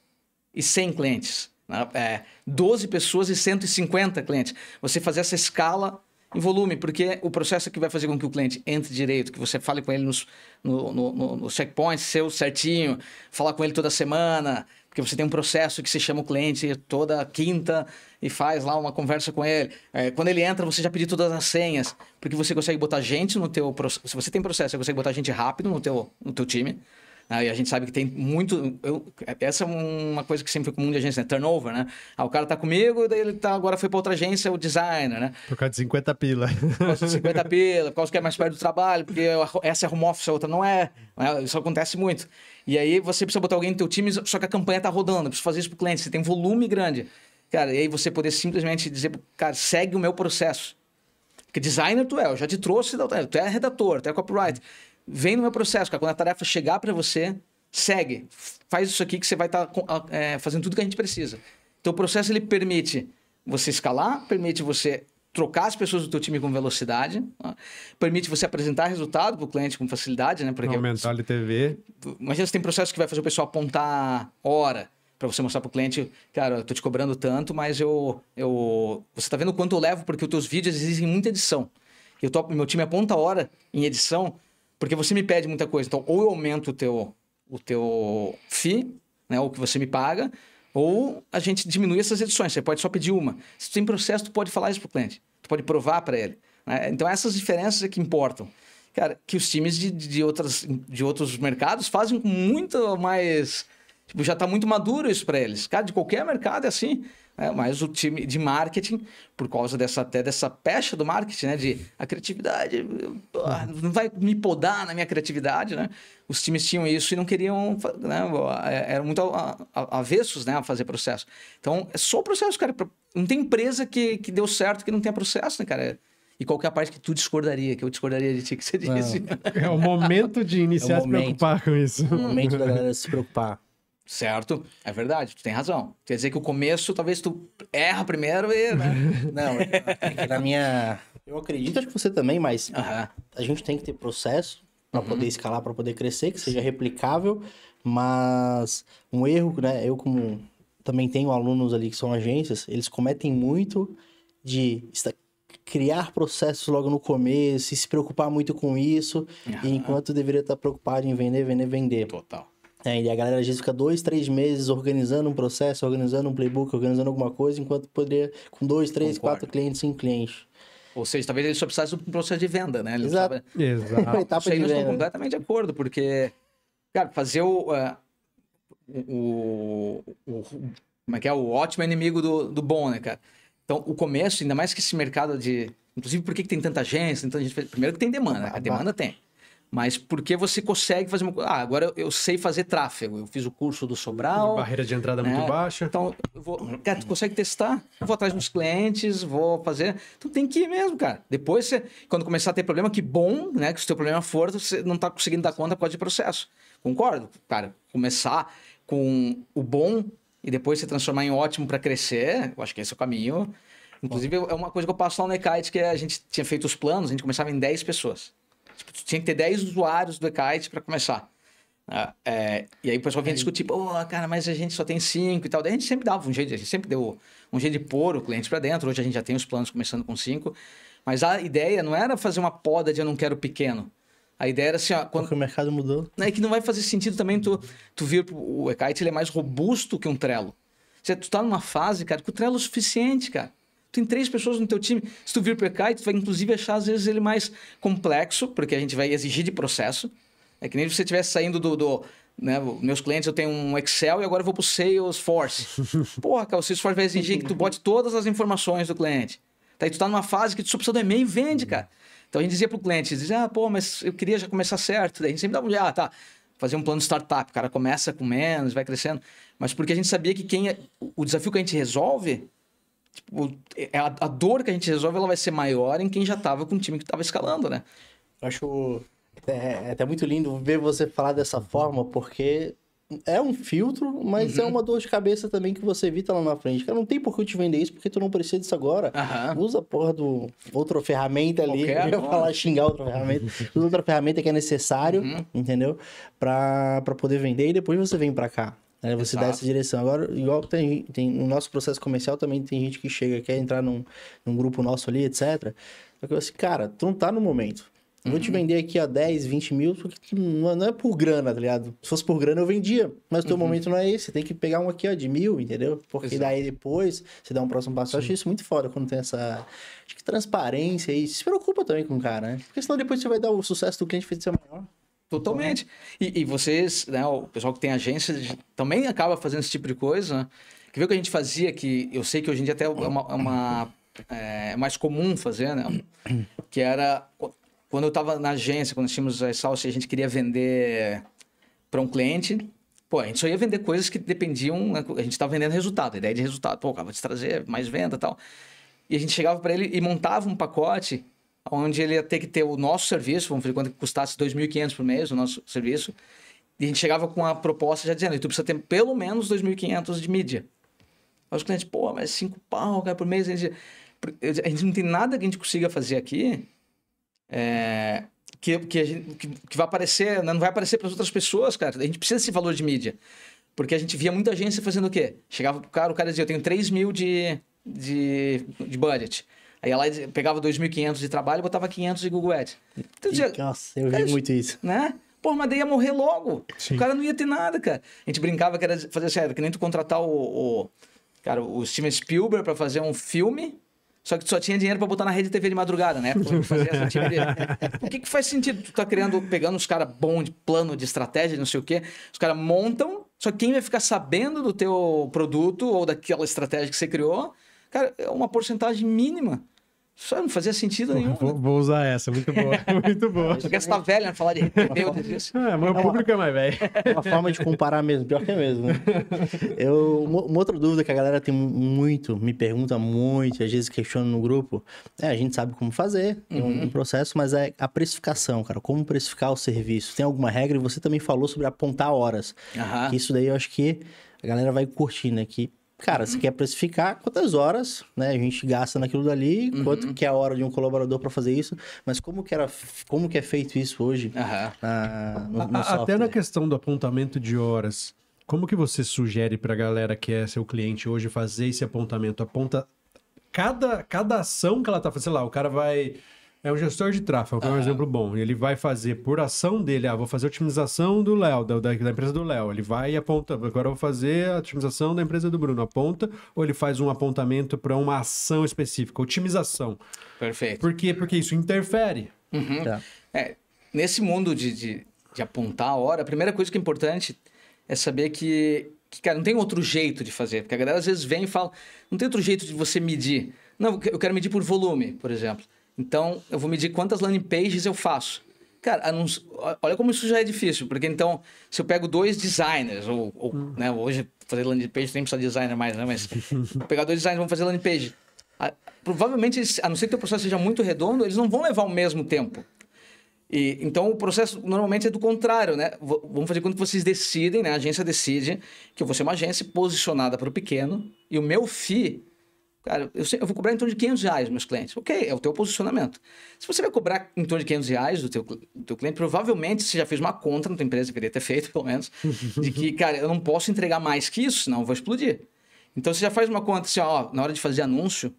e 100 clientes. Né? 12 pessoas e 150 clientes. Você fazer essa escala em volume, porque o processo é que vai fazer com que o cliente entre direito, que você fale com ele nos checkpoints seu certinho, falar com ele toda semana, porque você tem um processo que se chama o cliente toda quinta e faz lá uma conversa com ele. Quando ele entra, você já pediu todas as senhas, porque você consegue botar gente no teu... Se você tem processo, você consegue botar gente rápido no teu time. E a gente sabe que tem muito... essa é uma coisa que sempre foi comum de agência, né? Turnover, né? O cara tá comigo, daí ele agora foi para outra agência, o designer, né? Por causa de 50 pila. Por causa de 50 pila, por causa que é mais perto do trabalho, porque essa é home office, a outra não é. Isso acontece muito. E aí você precisa botar alguém no teu time, só que a campanha tá rodando, precisa fazer isso pro cliente, você tem um volume grande. Cara, e aí você poder simplesmente dizer, cara, segue o meu processo. Porque designer tu eu já te trouxe, tu é redator, tu é copyright. Vem no meu processo, cara. Quando a tarefa chegar para você, segue. Faz isso aqui que você vai estar fazendo tudo que a gente precisa. Então, o processo ele permite você escalar, permite você trocar as pessoas do teu time com velocidade, tá? Permite você apresentar resultado para o cliente com facilidade, né? Porque aumentar o LTV. Imagina, você tem processo que vai fazer o pessoal apontar hora para você mostrar para o cliente, cara, eu tô te cobrando tanto, mas você tá vendo quanto eu levo, porque os teus vídeos exigem muita edição. Meu time aponta hora em edição, porque você me pede muita coisa. Então, ou eu aumento o teu fee, né, o que você me paga, ou a gente diminui essas edições. Você pode só pedir uma. Se tu tem processo, tu pode falar isso pro cliente. Tu pode provar para ele. Né? Então, essas diferenças é que importam. Cara, que os times de outros mercados fazem com muito mais... Tipo, já está muito maduro isso para eles. Cara, de qualquer mercado é assim. Mas o time de marketing, por causa dessa pecha do marketing, né? De a criatividade, não vai me podar na minha criatividade, né? Os times tinham isso e não queriam, né? Eram muito avessos, né? A fazer processo. Então, é só o processo, cara. Não tem empresa que deu certo que não tenha processo, né, cara? E qualquer parte que tu discordaria, que eu discordaria de ti, que você disse. É o momento de iniciar a se preocupar com isso. É o momento da galera se preocupar. Certo, é verdade, tu tem razão. Quer dizer que o começo, talvez tu erra primeiro e... Né? Não, é que Eu acredito, acho que você também, mas Aham. a gente tem que ter processo para poder escalar, para poder crescer, que seja replicável, mas um erro, né? Eu como também tenho alunos ali que são agências, eles cometem muito de criar processos logo no começo e se preocupar muito com isso, e enquanto deveria estar preocupado em vender. Total. E a galera às vezes fica 2, 3 meses organizando um processo, organizando um playbook, organizando alguma coisa, enquanto poderia com 2, 3, Concordo. 4 clientes, 5 clientes. Ou seja, talvez ele só precisasse de um processo de venda, né? Ele não Exato. precisava- Exato. Uma etapa Isso aí de nós estamos venda. completamente de acordo, porque, cara, fazer como é que é? O ótimo é inimigo do bom, né, cara? Então, o começo, ainda mais que esse mercado de... Inclusive, por que tem tanta agência? Então, primeiro que tem demanda, né? A demanda tem. Mas porque você consegue fazer uma coisa... Ah, agora eu sei fazer tráfego. Eu fiz o curso do Sobral. Barreira de entrada muito né? baixa. Então, cara, tu consegue testar, eu vou atrás dos clientes, vou fazer. Tu tem que ir mesmo, cara. Depois, quando começar a ter problema, que bom, né? Que se o teu problema for, você não tá conseguindo dar conta por causa de processo. Concordo, cara. Começar com o bom e depois se transformar em ótimo para crescer, eu acho que esse é o caminho. Inclusive, é uma coisa que eu passo lá no eKite, que a gente tinha feito os planos, a gente começava em 10 pessoas. Tipo, tu tinha que ter 10 usuários do eKite para começar. E aí o pessoal vinha discutir, pô, cara, mas a gente só tem 5 e tal. Daí a gente sempre dava um jeito, a gente sempre deu um jeito de pôr o cliente para dentro. Hoje a gente já tem os planos começando com 5. Mas a ideia não era fazer uma poda de eu não quero pequeno. A ideia era assim, ó, Porque o mercado mudou. é que não vai fazer sentido também tu vir o eKite, ele é mais robusto que um Trello. Tu tá numa fase, cara, que o Trello é o suficiente, cara. Tu tem 3 pessoas no teu time. Se tu vir pro eKite, tu vai inclusive achar às vezes ele mais complexo, porque a gente vai exigir de processo. É que nem se você estivesse saindo né, meus clientes, eu tenho um Excel e agora eu vou pro Salesforce. Porra, cara, o Salesforce vai exigir que tu bote todas as informações do cliente. Daí tu tá numa fase que tu só precisa do e-mail e vende, cara. Então a gente dizia pro cliente, dizia, pô, mas eu queria já começar certo. Daí a gente sempre dava um tá, fazer um plano de startup. O cara começa com menos, vai crescendo. Mas porque a gente sabia que o desafio que a gente resolve, tipo, a dor que a gente resolve, ela vai ser maior em quem já tava com um time que tava escalando, né? Eu acho até muito lindo ver você falar dessa forma, porque é um filtro, mas é uma dor de cabeça também que você evita lá na frente. Cara, não tem por que eu te vender isso, porque tu não precisa disso agora. Usa a porra do outra ferramenta ali. Qualquer, eu ia falar xingar outra ferramenta. Usa outra ferramenta que é necessário, entendeu? Pra poder vender e depois você vem pra cá. Né? Você dá essa direção. Agora, igual tem no nosso processo comercial também tem gente que chega, quer entrar num grupo nosso ali, etc. Só que eu assim, cara, tu não tá no momento. Eu vou te vender aqui a 10, 20 mil, porque não é por grana, tá ligado? Se fosse por grana, eu vendia. Mas o teu momento não é esse. Você tem que pegar um aqui, ó, de 1.000, entendeu? Porque daí depois você dá um próximo passo. Eu acho isso muito foda quando tem essa transparência e se preocupa também com o cara, né? Porque senão depois você vai dar o sucesso do cliente feito ser maior. Totalmente. E vocês, né, o pessoal que tem agência, também acaba fazendo esse tipo de coisa, né? Quer ver o que a gente fazia, que eu sei que hoje em dia até é mais comum fazer, né? Que era... Quando eu estava na agência, quando nós tínhamos a Salsa e a gente queria vender para um cliente, pô, a gente só ia vender coisas que dependiam, né? A gente estava vendendo resultado, ideia de resultado. Pô, cara, vou te trazer mais venda e tal. E a gente chegava para ele e montava um pacote onde ele ia ter que ter o nosso serviço, vamos ver quanto custasse R$2.500 por mês o nosso serviço. E a gente chegava com a proposta já dizendo, tu precisa ter pelo menos R$2.500 de mídia. Aí os clientes, pô, mas 5 pau, cara, por mês. A gente não tem nada que a gente consiga fazer aqui que vai aparecer, não vai aparecer para as outras pessoas, cara. A gente precisa desse valor de mídia. Porque a gente via muita agência fazendo o quê? Chegava pro cara, o cara dizia, eu tenho 3 mil de budget. Aí ela pegava 2.500 de trabalho e botava 500 de Google Ads. Então, dizia, Nossa, eu vi muito isso. né? Pô, mas daí ia morrer logo. Sim. O cara não ia ter nada, cara. A gente brincava que era fazer sério, que nem tu contratar o Steven Spielberg para fazer um filme, só que tu só tinha dinheiro para botar na rede TV de madrugada, né? Fazer essa tipo de... O que faz sentido? Tu tá pegando os caras bons de plano, de estratégia, não sei o quê, os caras montam, só que quem vai ficar sabendo do teu produto ou daquela estratégia que você criou, cara, é uma porcentagem mínima. Só não fazia sentido nenhum. Vou usar essa, muito boa. Muito boa. Só que você tá velho, né? Falar de rede disso. Mas o público é mais velho. É uma forma de comparar mesmo, pior que é mesmo, né? Uma outra dúvida que a galera tem muito, me pergunta muito, às vezes questiona no grupo, a gente sabe como fazer, tem um processo, mas é a precificação, cara, como precificar o serviço. Tem alguma regra? E você também falou sobre apontar horas. Que isso daí eu acho que a galera vai curtir, né? Que Cara, você quer precificar quantas horas, né? A gente gasta naquilo dali, quanto que é a hora de um colaborador para fazer isso, mas como que é feito isso hoje no software? Até na questão do apontamento de horas, como que você sugere para a galera que é seu cliente hoje fazer esse apontamento? Aponta cada ação que ela tá fazendo, sei lá, o cara vai... É um gestor de tráfego, que é um exemplo bom. Ele vai fazer por ação dele, vou fazer a otimização do Léo, da empresa do Léo. Ele vai e aponta, agora eu vou fazer a otimização da empresa do Bruno. Aponta, ou ele faz um apontamento para uma ação específica, otimização. Perfeito. Por quê? Porque isso interfere. Tá. Nesse mundo de apontar a hora, a primeira coisa que é importante é saber que, cara, não tem outro jeito de fazer. Porque a galera às vezes vem e fala, não tem outro jeito de você medir. Não, eu quero medir por volume, por exemplo. Então, eu vou medir quantas landing pages eu faço. Cara, olha como isso já é difícil. Porque, então, se eu pego 2 designers, né, hoje fazer landing page nem precisa de designer mais, né? Mas vou pegar 2 designers e vamos fazer landing page. Provavelmente, a não ser que o processo seja muito redondo, eles não vão levar o mesmo tempo. Então, o processo normalmente é do contrário, né? Vamos fazer quando vocês decidem, né? A agência decide que eu vou ser uma agência posicionada para o pequeno e o meu FII... Cara, eu vou cobrar em torno de R$500 meus clientes. Ok, é o teu posicionamento. Se você vai cobrar em torno de R$500 do teu cliente, provavelmente você já fez uma conta na tua empresa, queria ter feito pelo menos, de que, cara, eu não posso entregar mais que isso, senão eu vou explodir. Então você já faz uma conta assim, ó, na hora de fazer anúncio,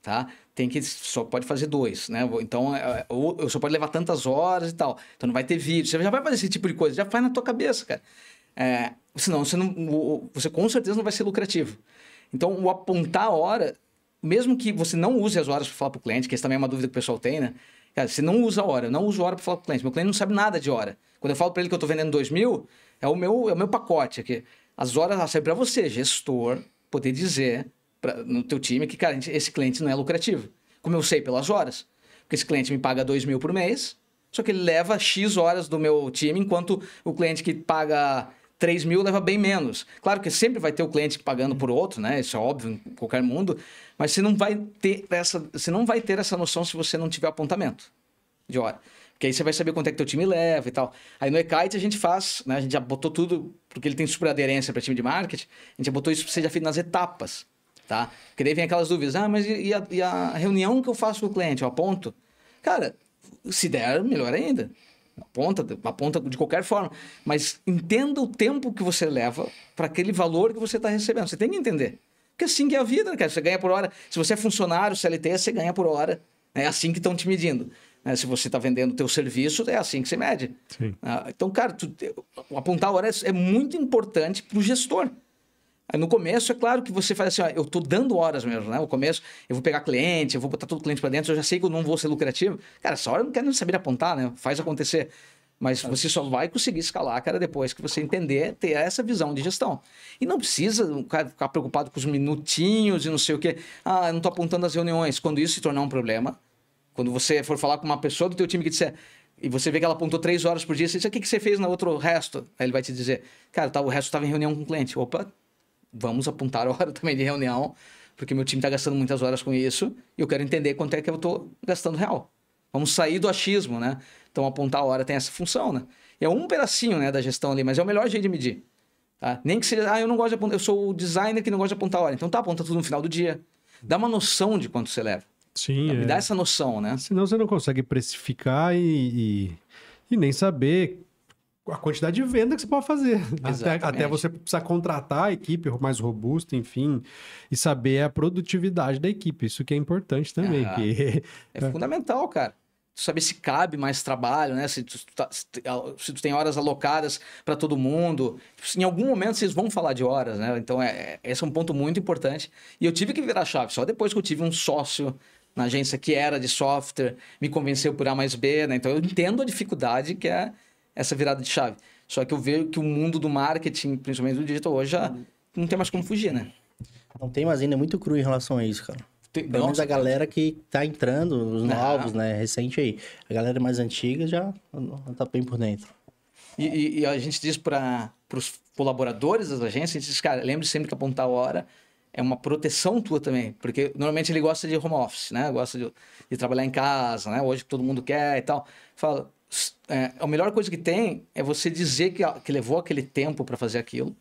tá? Só pode fazer 2, né? Então, eu só pode levar tantas horas e tal. Então não vai ter vídeo. Você já vai fazer esse tipo de coisa, já faz na tua cabeça, cara. Senão você com certeza não vai ser lucrativo. Então, o apontar a hora, mesmo que você não use as horas para falar para o cliente, que essa também é uma dúvida que o pessoal tem, né? Cara, você não usa a hora, eu não uso hora para falar para o cliente. Meu cliente não sabe nada de hora. Quando eu falo para ele que eu estou vendendo 2.000, é o meu pacote aqui. As horas servem para você, gestor, poder dizer no teu time que, cara, esse cliente não é lucrativo. Como eu sei pelas horas. Porque esse cliente me paga 2.000 por mês, só que ele leva X horas do meu time, enquanto o cliente que paga 3.000 leva bem menos. Claro que sempre vai ter o cliente pagando por outro, né? Isso é óbvio em qualquer mundo. Mas você não vai ter essa noção se você não tiver apontamento de hora. Porque aí você vai saber quanto é que teu time leva e tal. Aí no eKite a gente faz, né? A gente já botou tudo, porque ele tem super aderência para time de marketing, a gente já botou isso para você já feito nas etapas, tá? Porque daí vem aquelas dúvidas, mas e a reunião que eu faço com o cliente, eu aponto? Cara, se der, melhor ainda. Aponta de qualquer forma. Mas entenda o tempo que você leva para aquele valor que você está recebendo. Você tem que entender. Porque assim que é a vida, né, cara? Você ganha por hora. Se você é funcionário, CLT, você ganha por hora. É assim que estão te medindo. Se você está vendendo o teu serviço, é assim que você mede. Então, cara, apontar a hora é muito importante para o gestor. Aí no começo, é claro que você faz assim, ó, eu estou dando horas mesmo, né? No começo, eu vou pegar cliente, eu vou botar todo o cliente para dentro, eu já sei que eu não vou ser lucrativo. Cara, essa hora eu não quero nem saber apontar, né? Faz acontecer. Mas você só vai conseguir escalar, cara, depois que você entender, ter essa visão de gestão. E não precisa o cara ficar preocupado com os minutinhos e não sei o quê. Eu não estou apontando as reuniões. Quando isso se tornar um problema, quando você for falar com uma pessoa do teu time que disser, e você vê que ela apontou 3 horas por dia, você diz, o que você fez no outro resto? Aí ele vai te dizer, cara, o resto estava em reunião com o cliente. Opa, vamos apontar a hora também de reunião, porque meu time está gastando muitas horas com isso e eu quero entender quanto é que eu estou gastando real. Vamos sair do achismo, né? Então, apontar a hora tem essa função, né? E é um pedacinho, né, da gestão ali, mas é o melhor jeito de medir. Tá? Nem que seja, eu não gosto de apontar, eu sou o designer que não gosta de apontar a hora. Então, aponta tudo no final do dia. Dá uma noção de quanto você leva. Sim, Me dá essa noção, né? Senão você não consegue precificar e nem saber a quantidade de venda que você pode fazer. Até você precisar contratar a equipe mais robusta, enfim, e saber a produtividade da equipe. Isso que é importante também. É fundamental, cara. Saber se cabe mais trabalho, né? Se tu tem horas alocadas para todo mundo. Em algum momento vocês vão falar de horas, né? Então, esse é um ponto muito importante. E eu tive que virar chave. Só depois que eu tive um sócio na agência que era de software, me convenceu por A mais B, né? Então, eu entendo a dificuldade que é essa virada de chave. Só que eu vejo que o mundo do marketing, principalmente do digital, hoje já não tem mais como fugir, né? Não tem, mas ainda é muito cru em relação a isso, cara. Pelo menos a galera que tá entrando, os novos, né? Recente aí. A galera mais antiga já tá bem por dentro. E a gente diz para os colaboradores das agências, a gente diz, cara, lembre sempre que apontar a hora é uma proteção tua também. Porque normalmente ele gosta de home office, né? Gosta de trabalhar em casa, né? Hoje que todo mundo quer e tal. Fala, a melhor coisa que tem é você dizer que levou aquele tempo para fazer aquilo.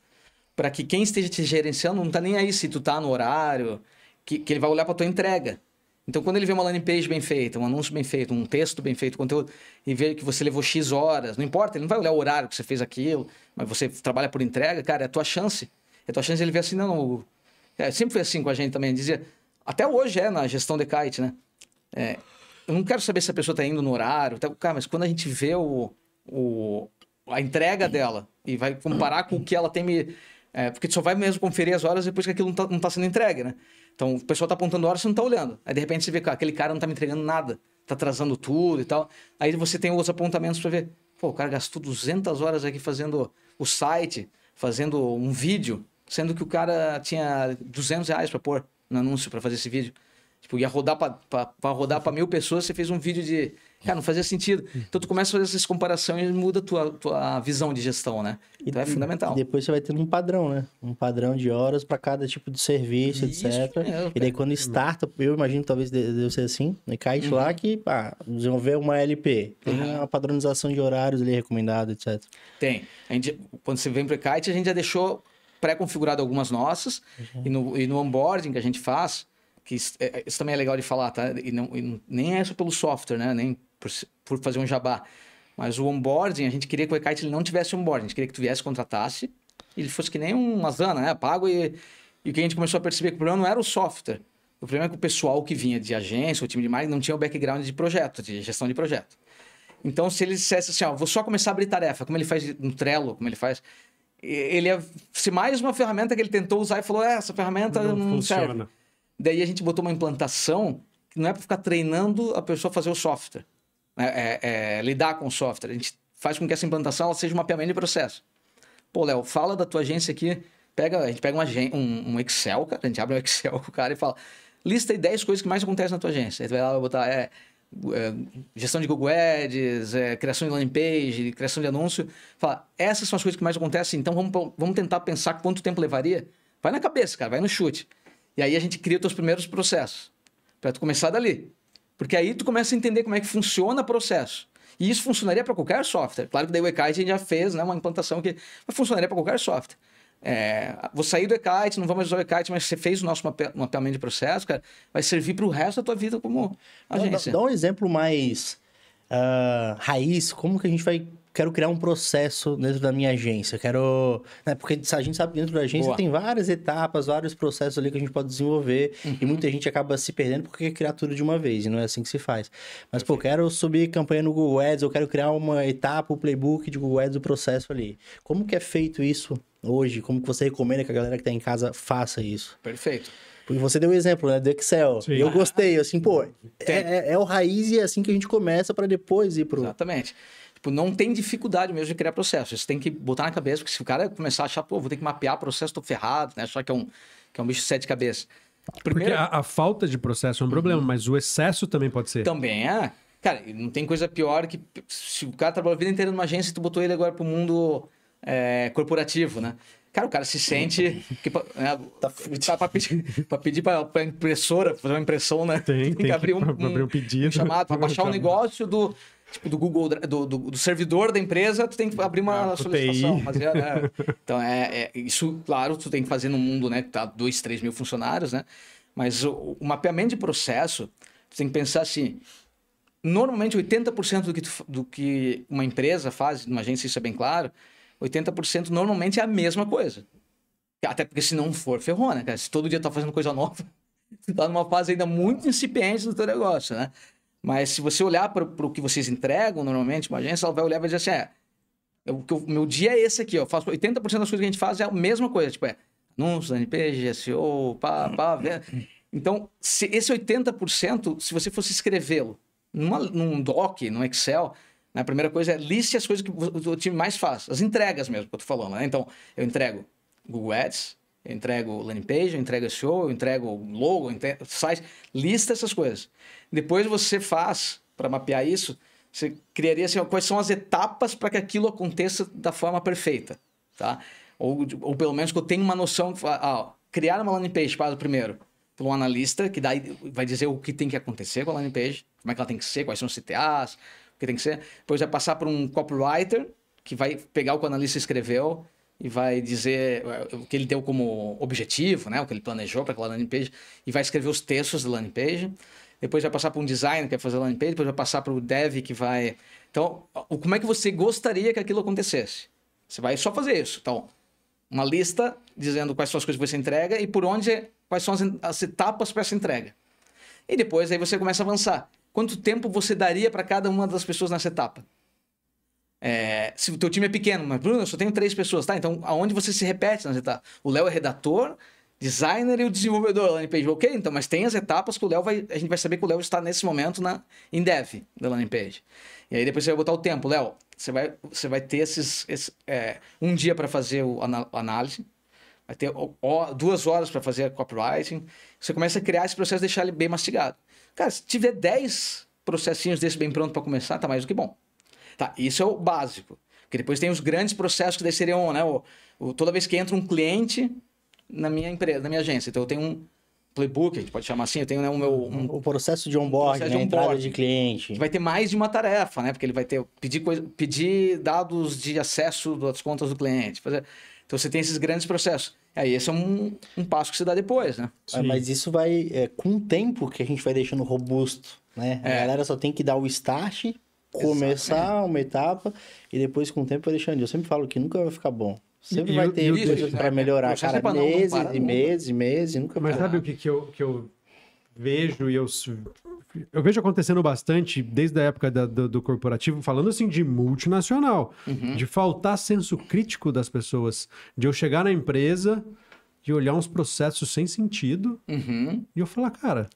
para que quem esteja te gerenciando não tá nem aí se tu tá no horário, que ele vai olhar para tua entrega. Então, quando ele vê uma landing page bem feita, um anúncio bem feito, um texto bem feito, conteúdo, e vê que você levou X horas, não importa, ele não vai olhar o horário que você fez aquilo, mas você trabalha por entrega, cara, é a tua chance. É a tua chance de ele ver assim, não... sempre foi assim com a gente também, dizia... Até hoje na gestão de kite, né? Eu não quero saber se a pessoa está indo no horário, cara, mas quando a gente vê a entrega dela e vai comparar com o que ela tem porque tu só vai mesmo conferir as horas depois que aquilo não tá sendo entregue, né? Então, o pessoal tá apontando horas, você não tá olhando. Aí, de repente, você vê que aquele cara não tá me entregando nada, tá atrasando tudo e tal. Aí você tem os apontamentos para ver. Pô, o cara gastou 200 horas aqui fazendo o site, fazendo um vídeo, sendo que o cara tinha R$200 para pôr no anúncio para fazer esse vídeo. Tipo, ia rodar para rodar para 1.000 pessoas, você fez um vídeo de... Cara, não fazia sentido. Então, tu começa a fazer essas comparações e muda a tua visão de gestão, né? Então, é fundamental. E depois você vai tendo um padrão, né? Um padrão de horas para cada tipo de serviço, Isso etc. mesmo, E daí, quando starta, eu imagino, talvez deve ser assim, né? Cai lá que, desenvolver uma LP. Tem uma padronização de horários ali recomendado, etc. Tem. Quando você vem para o Kite, a gente já deixou pré-configurado algumas nossas. E no onboarding que a gente faz... que isso também é legal de falar, tá? E nem é só pelo software, né? Nem por fazer um jabá. Mas o onboarding, a gente queria que o eKite não tivesse onboarding. A gente queria que tu viesse, contratasse, e ele fosse que nem uma Zana, né? Pago e o que a gente começou a perceber que o problema não era o software. O problema é que o pessoal que vinha de agência, o time de marketing, não tinha o background de projeto, de gestão de projeto. Então, se ele dissesse assim, vou só começar a abrir tarefa, como ele faz no Trello, como ele faz... Ele ia ser mais uma ferramenta que ele tentou usar e falou, essa ferramenta não serve. Daí a gente botou uma implantação que não é para ficar treinando a pessoa a fazer o software, lidar com o software. A gente faz com que essa implantação ela seja um mapeamento de processo. Pô, Léo, fala da tua agência aqui, a gente pega um Excel, cara, a gente abre um Excel com o cara e fala, lista aí 10 coisas que mais acontecem na tua agência. Aí tu vai lá e botar gestão de Google Ads, criação de landing page, criação de anúncio. Fala, essas são as coisas que mais acontecem, então vamos tentar pensar quanto tempo levaria. Vai na cabeça, cara, vai no chute. E aí a gente cria os teus primeiros processos, para tu começar dali. Porque aí tu começa a entender como é que funciona o processo. E isso funcionaria para qualquer software. Claro que daí o eKite a gente já fez, né, uma implantação que funcionaria para qualquer software. Vou sair do eKite, não vou mais usar o eKite, mas você fez o nosso mapeamento de processo, cara, vai servir para o resto da tua vida como agência. Dá um exemplo mais raiz, como que a gente quero criar um processo dentro da minha agência. Né, porque a gente sabe que dentro da agência tem várias etapas, vários processos ali que a gente pode desenvolver. E muita gente acaba se perdendo porque quer criar tudo de uma vez. E não é assim que se faz. Mas, quero subir campanha no Google Ads, eu quero criar uma etapa, o playbook de Google Ads do processo ali. Como que é feito isso hoje? Como que você recomenda que a galera que está em casa faça isso? Perfeito. Porque você deu o exemplo, né, do Excel. Sim. Eu gostei, assim, é o raiz e é assim que a gente começa para depois ir pro... Exatamente. Não tem dificuldade mesmo de criar processo. Você tem que botar na cabeça, porque se o cara começar a achar, vou ter que mapear processo, tô ferrado, né? Achar que é um bicho de 7 cabeças. Porque a falta de processo é um problema, mas o excesso também pode ser. Também é. Cara, não tem coisa pior que se o cara trabalhou a vida inteira numa agência e tu botou ele agora pro mundo corporativo, né? Cara, o cara se sente... Para pedir para impressora, fazer uma impressão, né? Tem que abrir um pedido. Um chamado, para baixar um negócio do Google, do servidor da empresa, tu tem que abrir uma solicitação. Mas então, isso, claro, tu tem que fazer no mundo, né? Tá 2, 3 mil funcionários, né? Mas o mapeamento de processo, tu tem que pensar assim... Normalmente, 80% do que uma empresa faz, numa agência isso é bem claro, 80% normalmente é a mesma coisa. Até porque se não for, ferrou, né, cara? Se todo dia tá fazendo coisa nova, tu tá numa fase ainda muito incipiente do teu negócio, né? Mas se você olhar para o que vocês entregam, normalmente, uma agência, ela vai olhar e vai dizer assim, o meu dia é esse aqui, eu faço 80% das coisas que a gente faz é a mesma coisa, tipo, anúncios, NPG, SEO, Então, esse 80%, se você fosse escrevê-lo num doc, num Excel... A primeira coisa é liste as coisas que o time mais faz. As entregas mesmo que eu tô falando, né? Então, eu entrego Google Ads, eu entrego landing page, eu entrego SEO, eu entrego logo, eu entrego site. Lista essas coisas. Depois você faz, para mapear isso, você criaria assim, quais são as etapas para que aquilo aconteça da forma perfeita, tá? Ou pelo menos que eu tenha uma noção, criar uma landing page para o primeiro, por um analista, que daí vai dizer o que tem que acontecer com a landing page, como é que ela tem que ser, quais são os CTAs, o que tem que ser. Depois vai passar por um copywriter, que vai pegar o que o analista escreveu, e vai dizer o que ele deu como objetivo, né? O que ele planejou para aquela landing page, e vai escrever os textos da landing page. Depois vai passar para um designer que vai fazer a landing page, depois vai passar para o dev que vai... Então, como é que você gostaria que aquilo acontecesse? Você vai só fazer isso. Então, uma lista dizendo quais são as coisas que você entrega e quais são as etapas para essa entrega. E depois aí você começa a avançar. Quanto tempo você daria para cada uma das pessoas nessa etapa? Se o teu time é pequeno, mas Bruno, eu só tenho 3 pessoas, tá? Então, aonde você se repete nessa etapa? O Léo é redator, designer e o desenvolvedor da landing page. Ok, então, mas tem as etapas que a gente vai saber que o Léo está nesse momento em dev da landing page. E aí depois você vai botar o tempo. Léo, você vai ter um dia para fazer a análise, vai ter 2 horas para fazer a copywriting. Você começa a criar esse processo e deixar ele bem mastigado. Cara, se tiver 10 processinhos desse bem pronto para começar, tá mais do que bom. Tá, isso é o básico. Porque depois tem os grandes processos que daí seriam, né? Toda vez que entra um cliente na minha empresa, na minha agência. Então eu tenho um playbook, a gente pode chamar assim, eu tenho, né, o processo de onboard, né? Entrada de cliente. Vai ter mais de uma tarefa, né? Porque ele vai ter pedir dados de acesso das contas do cliente. Então você tem esses grandes processos. Aí esse é um passo que você dá depois, né? Mas isso vai, com o tempo que a gente vai deixando robusto, né? A galera só tem que dar o start, começar uma etapa e depois com o tempo vai deixando. Eu sempre falo que nunca vai ficar bom. Sempre vai ter coisas para melhorar, cara. Meses e meses, nunca vai. Mas sabe o que eu vejo e eu vejo acontecendo bastante desde a época do corporativo, falando assim de multinacional, de faltar senso crítico das pessoas, de eu chegar na empresa e olhar uns processos sem sentido e eu falar, cara,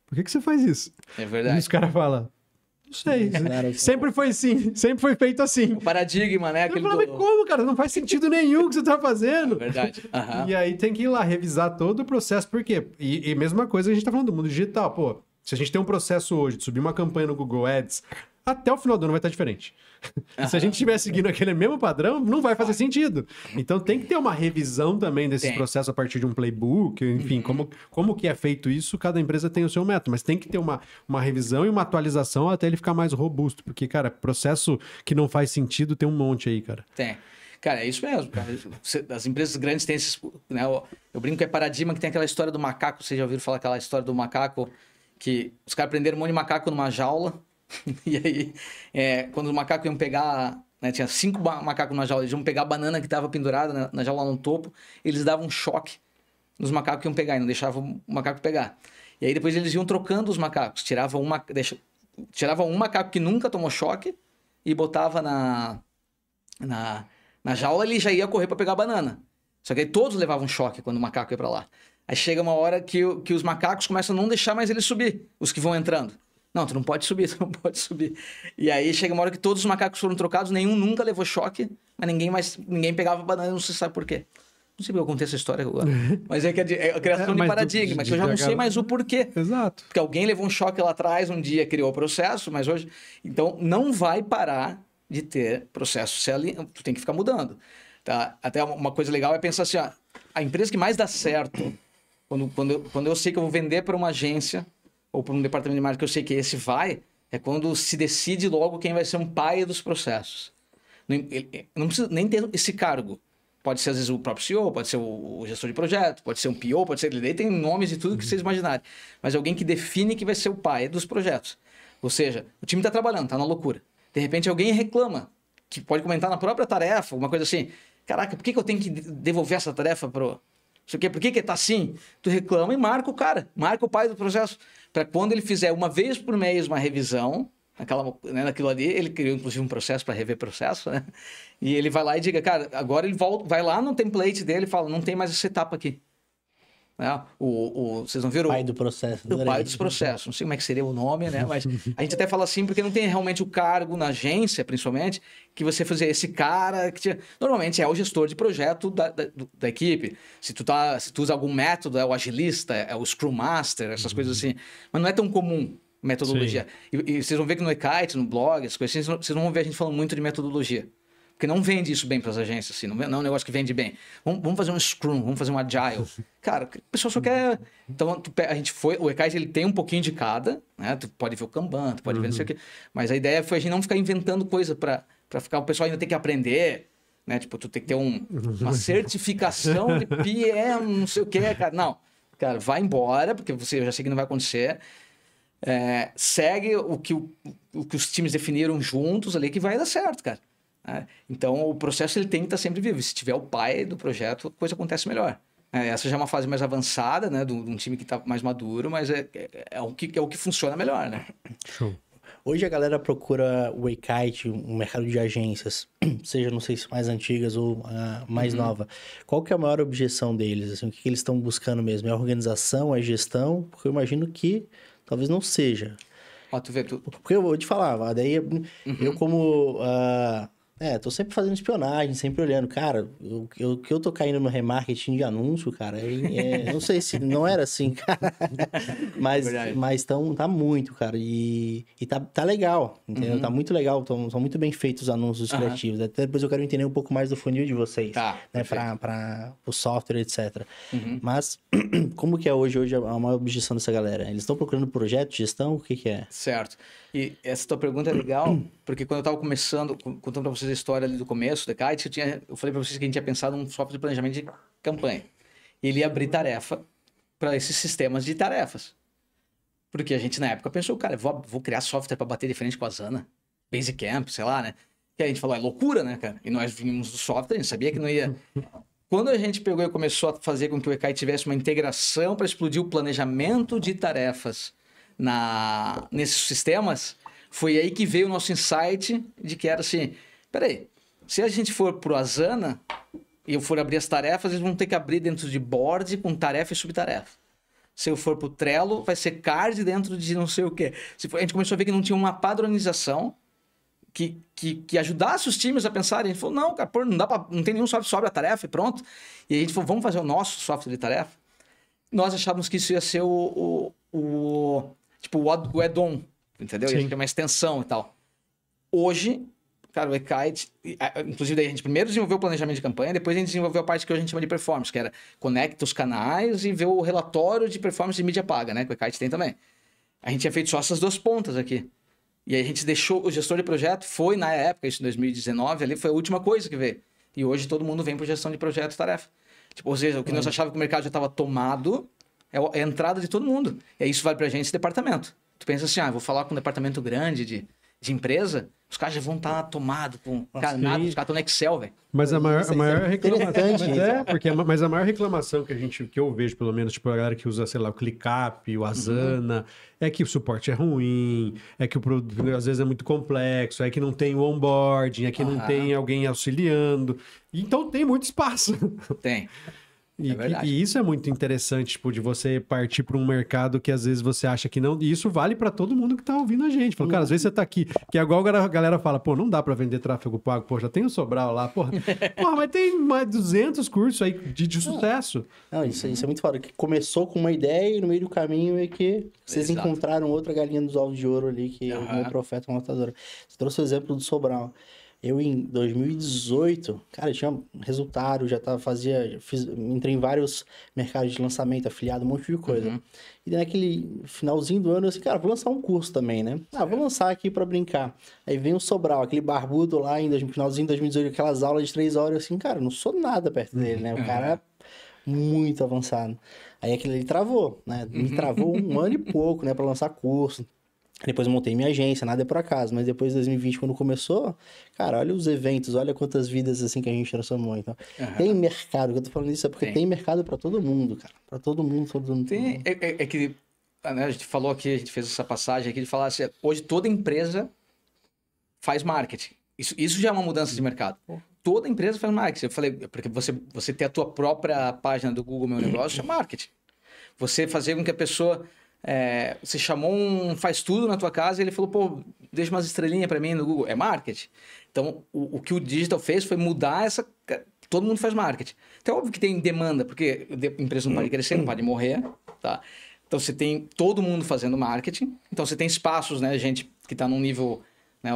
por que você faz isso? É verdade. E os caras falam, não sei, sempre foi assim, sempre foi feito assim. O paradigma, né? Eu falo, mas como, cara? Não faz sentido nenhum o que você tá fazendo. É verdade. E aí tem que ir lá revisar todo o processo, por quê? E mesma coisa a gente tá falando do mundo digital, pô. Se a gente tem um processo hoje de subir uma campanha no Google Ads, até o final do ano vai estar diferente. Se a gente estiver seguindo aquele mesmo padrão, não vai fazer sentido. Então tem que ter uma revisão também desses processos a partir de um playbook, enfim, como que é feito isso, cada empresa tem o seu método, mas tem que ter uma revisão e uma atualização até ele ficar mais robusto, porque, cara, processo que não faz sentido tem um monte aí, cara. Tem. Cara, é isso mesmo, cara. As empresas grandes têm esses... Né, eu brinco que é paradigma, que tem aquela história do macaco, vocês já ouviram falar aquela história do macaco, que os caras prenderam um monte de macaco numa jaula, e aí, quando os macacos iam pegar, né, tinha 5 macacos na jaula, eles iam pegar a banana que estava pendurada na jaula no topo, eles davam um choque nos macacos que iam pegar, e não deixavam o macaco pegar. E aí depois eles iam trocando os macacos, tiravam um macaco que nunca tomou choque e botava na jaula, ele já ia correr para pegar a banana. Só que aí todos levavam choque quando o macaco ia para lá. Aí chega uma hora que os macacos começam a não deixar mais ele subir, os que vão entrando. Não, tu não pode subir, tu não pode subir. E aí chega uma hora que todos os macacos foram trocados, nenhum nunca levou choque, mas ninguém pegava banana, não se sabe por quê. Não sei porque eu contei essa história agora. Mas é a criação de paradigma, que eu já não sei mais o porquê. Exato. Porque alguém levou um choque lá atrás, um dia criou o processo, mas hoje... Então, não vai parar de ter processo. Tu tem que ficar mudando. Tá? Até uma coisa legal é pensar assim, ó, a empresa que mais dá certo, quando eu sei que eu vou vender para uma agência ou para um departamento de marketing que eu sei que esse é quando se decide logo quem vai ser um pai dos processos. Não precisa nem ter esse cargo. Pode ser, às vezes, o próprio CEO, pode ser o gestor de projeto, pode ser um PO, pode ser... Daí tem nomes e tudo que vocês imaginarem. Mas alguém que define que vai ser o pai dos projetos. Ou seja, o time está trabalhando, está na loucura. De repente, alguém reclama, que pode comentar na própria tarefa, alguma coisa assim. Caraca, por que eu tenho que devolver essa tarefa pro... Isso aqui, por que tá assim? Tu reclama e marca o cara, marca o pai do processo. Para quando ele fizer uma vez por mês uma revisão, naquilo ali, ele criou inclusive um processo para rever processo, né? E ele vai lá e diga, cara, agora ele vai lá no template dele e fala, não tem mais essa etapa aqui. Né? Vocês não viram? O pai do processo. O pai dos processos. Não sei como é que seria o nome, né? Mas a gente até fala assim, porque não tem realmente o cargo na agência, principalmente, que você fazer esse cara... Normalmente é o gestor de projeto da equipe. Se tu usa algum método, é o agilista, é o Scrum Master, essas coisas assim. Mas não é tão comum metodologia. E vocês vão ver que no eKite, no blog, as coisas assim, vocês não vão ver a gente falando muito de metodologia. Porque não vende isso bem para as agências, assim, não é um negócio que vende bem. Vamos fazer um Scrum, vamos fazer um Agile. Cara, o pessoal só quer... Então, o eKite, ele tem um pouquinho de cada, né? Tu pode ver o Kanban, tu pode ver não sei o quê. Mas a ideia foi a gente não ficar inventando coisa para ficar... O pessoal ainda tem que aprender. né? Tipo, tu tem que ter uma certificação de PM, não sei o que, cara. Não, cara, vai embora, porque eu já sei que não vai acontecer. Segue o que os times definiram juntos ali, que vai dar certo, cara. Então, o processo ele tem que estar sempre vivo. Se tiver o pai do projeto, a coisa acontece melhor. Essa já é uma fase mais avançada, né? De um time que está mais maduro, mas é o que funciona melhor, né? Show. Hoje a galera procura o Ekite, um mercado de agências, seja, não sei se mais antigas ou mais nova. Qual que é a maior objeção deles? Assim, o que eles estão buscando mesmo? É a organização, é a gestão? Porque eu imagino que talvez não seja. Ó, tu vê, Porque eu vou te falar, daí eu como... tô sempre fazendo espionagem, sempre olhando. Cara, o que eu tô caindo no remarketing de anúncio, cara, não sei se não era assim, cara. Mas tá muito, cara. E tá legal, entendeu? Tá muito legal, são muito bem feitos os anúncios criativos. Até depois eu quero entender um pouco mais do funil de vocês, né? Para o software, etc. Mas como que é hoje a maior objeção dessa galera? Eles estão procurando projeto, gestão? O que é? Certo. E essa tua pergunta é legal, porque quando eu estava contando para vocês a história ali do começo da Kite, eu falei para vocês que a gente tinha pensado num software de planejamento de campanha. Ele ia abrir tarefa para esses sistemas de tarefas. Porque a gente, na época, pensou, cara, vou criar software para bater de frente com a Asana, Basecamp, sei lá, né? E aí a gente falou, é loucura, né, cara? E nós vínhamos do software, a gente sabia que não ia... Quando a gente pegou e começou a fazer com que o Ekite tivesse uma integração para explodir o planejamento de tarefas nesses sistemas, foi aí que veio o nosso insight de que era assim, peraí, se a gente for pro Asana e eu for abrir as tarefas, eles vão ter que abrir dentro de board com tarefa e subtarefa. Se eu for pro Trello, vai ser card dentro de não sei o quê. A gente começou a ver que não tinha uma padronização que ajudasse os times a pensarem. A gente falou, não, cara, não tem nenhum software sobre a tarefa e pronto. E a gente falou, vamos fazer o nosso software de tarefa. Nós achávamos que isso ia ser o add-on, entendeu? Ia ser uma extensão e tal. Hoje, cara, o Ekite, inclusive daí a gente primeiro desenvolveu o planejamento de campanha, depois a gente desenvolveu a parte que a gente chama de performance, que era conecta os canais e ver o relatório de performance de mídia paga, né? Que o Ekite tem também. A gente tinha feito só essas duas pontas aqui. E aí a gente deixou, o gestor de projeto foi, na época, isso em 2019, ali foi a última coisa que veio. E hoje todo mundo vem para gestão de projeto e tarefa. Tipo, ou seja, o que nós achávamos que o mercado já estava tomado é a entrada de todo mundo. E aí isso vale pra gente esse departamento. Tu pensa assim, vou falar com um departamento grande de empresa, os caras já vão estar tomados com nada, os caras estão no Excel, velho. Mas a maior reclamação, mas a maior reclamação que eu vejo, pelo menos, tipo, a galera que usa, sei lá, o ClickUp, o Asana, é que o suporte é ruim, é que o produto às vezes é muito complexo, é que não tem o onboarding, é que não tem alguém auxiliando. Então tem muito espaço. Tem. E isso é muito interessante, tipo, de você partir para um mercado que às vezes você acha que não... E isso vale para todo mundo que tá ouvindo a gente. Fala, cara, às vezes você tá aqui, que é igual a galera fala, pô, não dá para vender tráfego pago, pô, já tem o Sobral lá, porra, mas tem mais 200 cursos aí de sucesso. Não, isso é muito foda, que começou com uma ideia e no meio do caminho é que vocês encontraram outra galinha dos ovos de ouro ali, que é o meu profeta, uma matadora. Você trouxe o exemplo do Sobral. Eu, em 2018, cara, eu tinha resultado, entrei em vários mercados de lançamento, afiliado, um monte de coisa. E naquele finalzinho do ano, eu disse, cara, vou lançar um curso também, né? Vou lançar aqui pra brincar. Aí vem o Sobral, aquele barbudo lá, finalzinho de 2018, aquelas aulas de 3 horas, assim, cara, eu não sou nada perto dele, né? O cara é muito avançado. Aí aquilo ali travou, né? Me travou um ano e pouco, né, pra lançar curso. Depois eu montei minha agência, nada é por acaso. Mas depois de 2020, quando começou, cara, olha os eventos, olha quantas vidas assim que a gente transformou. Então, tem mercado, que eu tô falando isso é porque tem mercado pra todo mundo, cara. Pra todo mundo. Tem, é que né, a gente falou aqui, a gente fez essa passagem aqui de falar assim, hoje toda empresa faz marketing. Isso já é uma mudança de mercado. Toda empresa faz marketing. Eu falei, porque você ter a tua própria página do Google Meu Negócio é marketing. Você fazer com que a pessoa... você chamou um faz tudo na tua casa e ele falou, pô, deixa umas estrelinhas para mim no Google. É marketing. Então, o que o digital fez foi mudar essa... Todo mundo faz marketing. Então, é óbvio que tem demanda, porque a empresa não pode crescer, não pode morrer, tá? Então, você tem todo mundo fazendo marketing. Então, você tem espaços, né? Gente que está num nível... Né,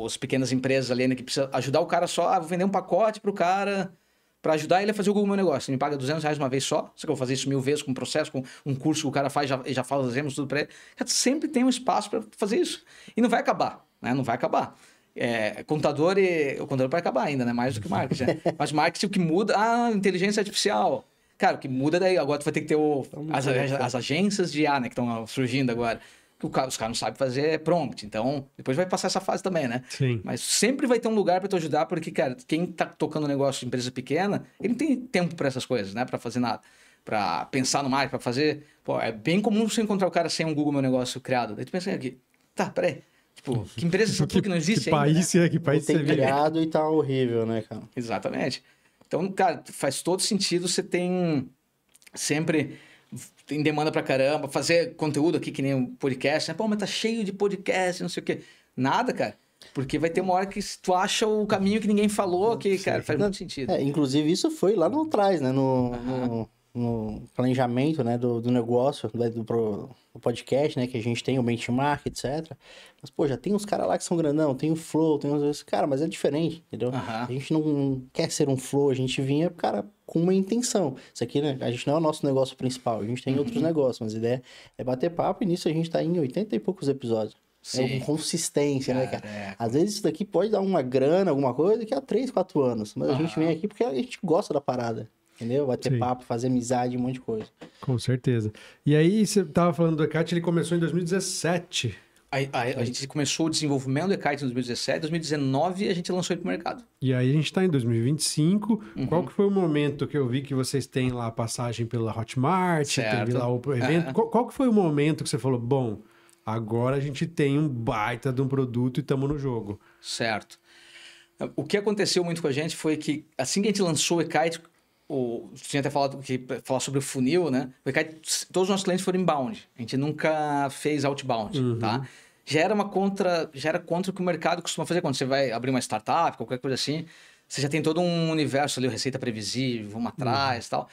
as pequenas empresas ali, né, que precisa ajudar o cara só... vou vender um pacote pro cara... para ajudar ele a fazer o Google Meu Negócio. Ele me paga R$200 uma vez só. Só que eu vou fazer isso 1000 vezes com um processo, com um curso que o cara faz, já fazemos tudo para ele. Sempre tem um espaço para fazer isso. E não vai acabar, né? Não vai acabar. Contador o contador vai acabar ainda, né? Mais do que o marketing, né? Mas marketing, o que muda... inteligência artificial. Cara, o que muda daí... Agora tu vai ter que ter as agências de IA, né? Que estão surgindo agora. Os caras não sabem fazer prompt. Então, depois vai passar essa fase também, né? Sim. Mas sempre vai ter um lugar para te ajudar, porque, cara, quem tá tocando negócio de empresa pequena, ele não tem tempo para essas coisas, né? Para fazer nada. Para pensar no marketing, para fazer... Pô, é bem comum você encontrar o cara sem um Google Meu Negócio criado. Daí tu pensa aqui, tá, peraí. Tipo, que empresa é essa tua que não existe ainda, país né? Que país tem você vive? criado e tá horrível, né, cara? Exatamente. Então, cara, faz todo sentido você tem sempre... Tem demanda pra caramba, fazer conteúdo aqui que nem um podcast, né? Pô, mas tá cheio de podcast, não sei o quê. Nada, cara. Porque vai ter uma hora que tu acha o caminho que ninguém falou, que, cara, faz muito sentido. Inclusive, isso foi lá no atrás, né? No planejamento, né, do negócio, do podcast, né, que a gente tem, o benchmark, etc. Mas, pô, já tem uns caras lá que são grandão, tem o Flow, tem uns... Cara, mas é diferente, entendeu? A gente não quer ser um Flow, a gente vinha, cara, com uma intenção. Isso aqui, né, a gente não é o nosso negócio principal, a gente tem outros negócios, mas a ideia é bater papo e nisso a gente tá em 80 e poucos episódios. Sim. Com consistência, né, cara? É. Às vezes isso daqui pode dar uma grana, alguma coisa, daqui a 3, 4 anos. Mas a gente vem aqui porque a gente gosta da parada. Entendeu? Bater Sim. papo, fazer amizade, um monte de coisa. Com certeza. E aí, você tava falando do Ekart, ele começou em 2017. A gente começou o desenvolvimento do Ekart em 2017, 2019 a gente lançou ele pro mercado. E aí a gente tá em 2025. Qual que foi o momento que eu vi que vocês têm lá a passagem pela Hotmart, teve lá o evento? Qual que foi o momento que você falou, bom, agora a gente tem um baita de um produto e estamos no jogo? Certo. O que aconteceu muito com a gente foi que assim que a gente lançou o Ekite, tinha até falado falar sobre o funil, né? O Ekite, todos os nossos clientes foram inbound. A gente nunca fez outbound, tá? Já era contra o que o mercado costuma fazer. Quando você vai abrir uma startup, qualquer coisa assim, você já tem todo um universo ali, receita previsível, vamos atrás e tal.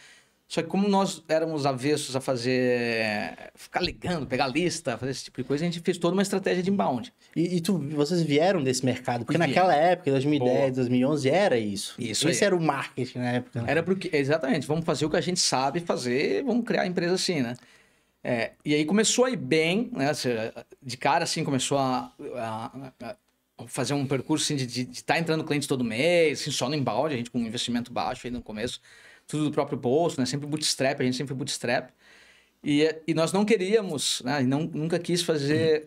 Só que como nós éramos avessos a ficar ligando, pegar lista, fazer esse tipo de coisa, a gente fez toda uma estratégia de inbound. E vocês vieram desse mercado? Porque naquela época, 2010, 2011, era isso. Esse era o marketing na época. Né? Era porque, exatamente, vamos fazer o que a gente sabe fazer, vamos criar a empresa assim, né? E aí começou a ir bem, né? De cara, assim, começou a fazer um percurso assim, de estar entrando cliente todo mês, assim, só no inbound, a gente com um investimento baixo aí no começo. Tudo do próprio bolso, né? Sempre bootstrap, a gente sempre bootstrap. E nós não queríamos, né? Nunca quis fazer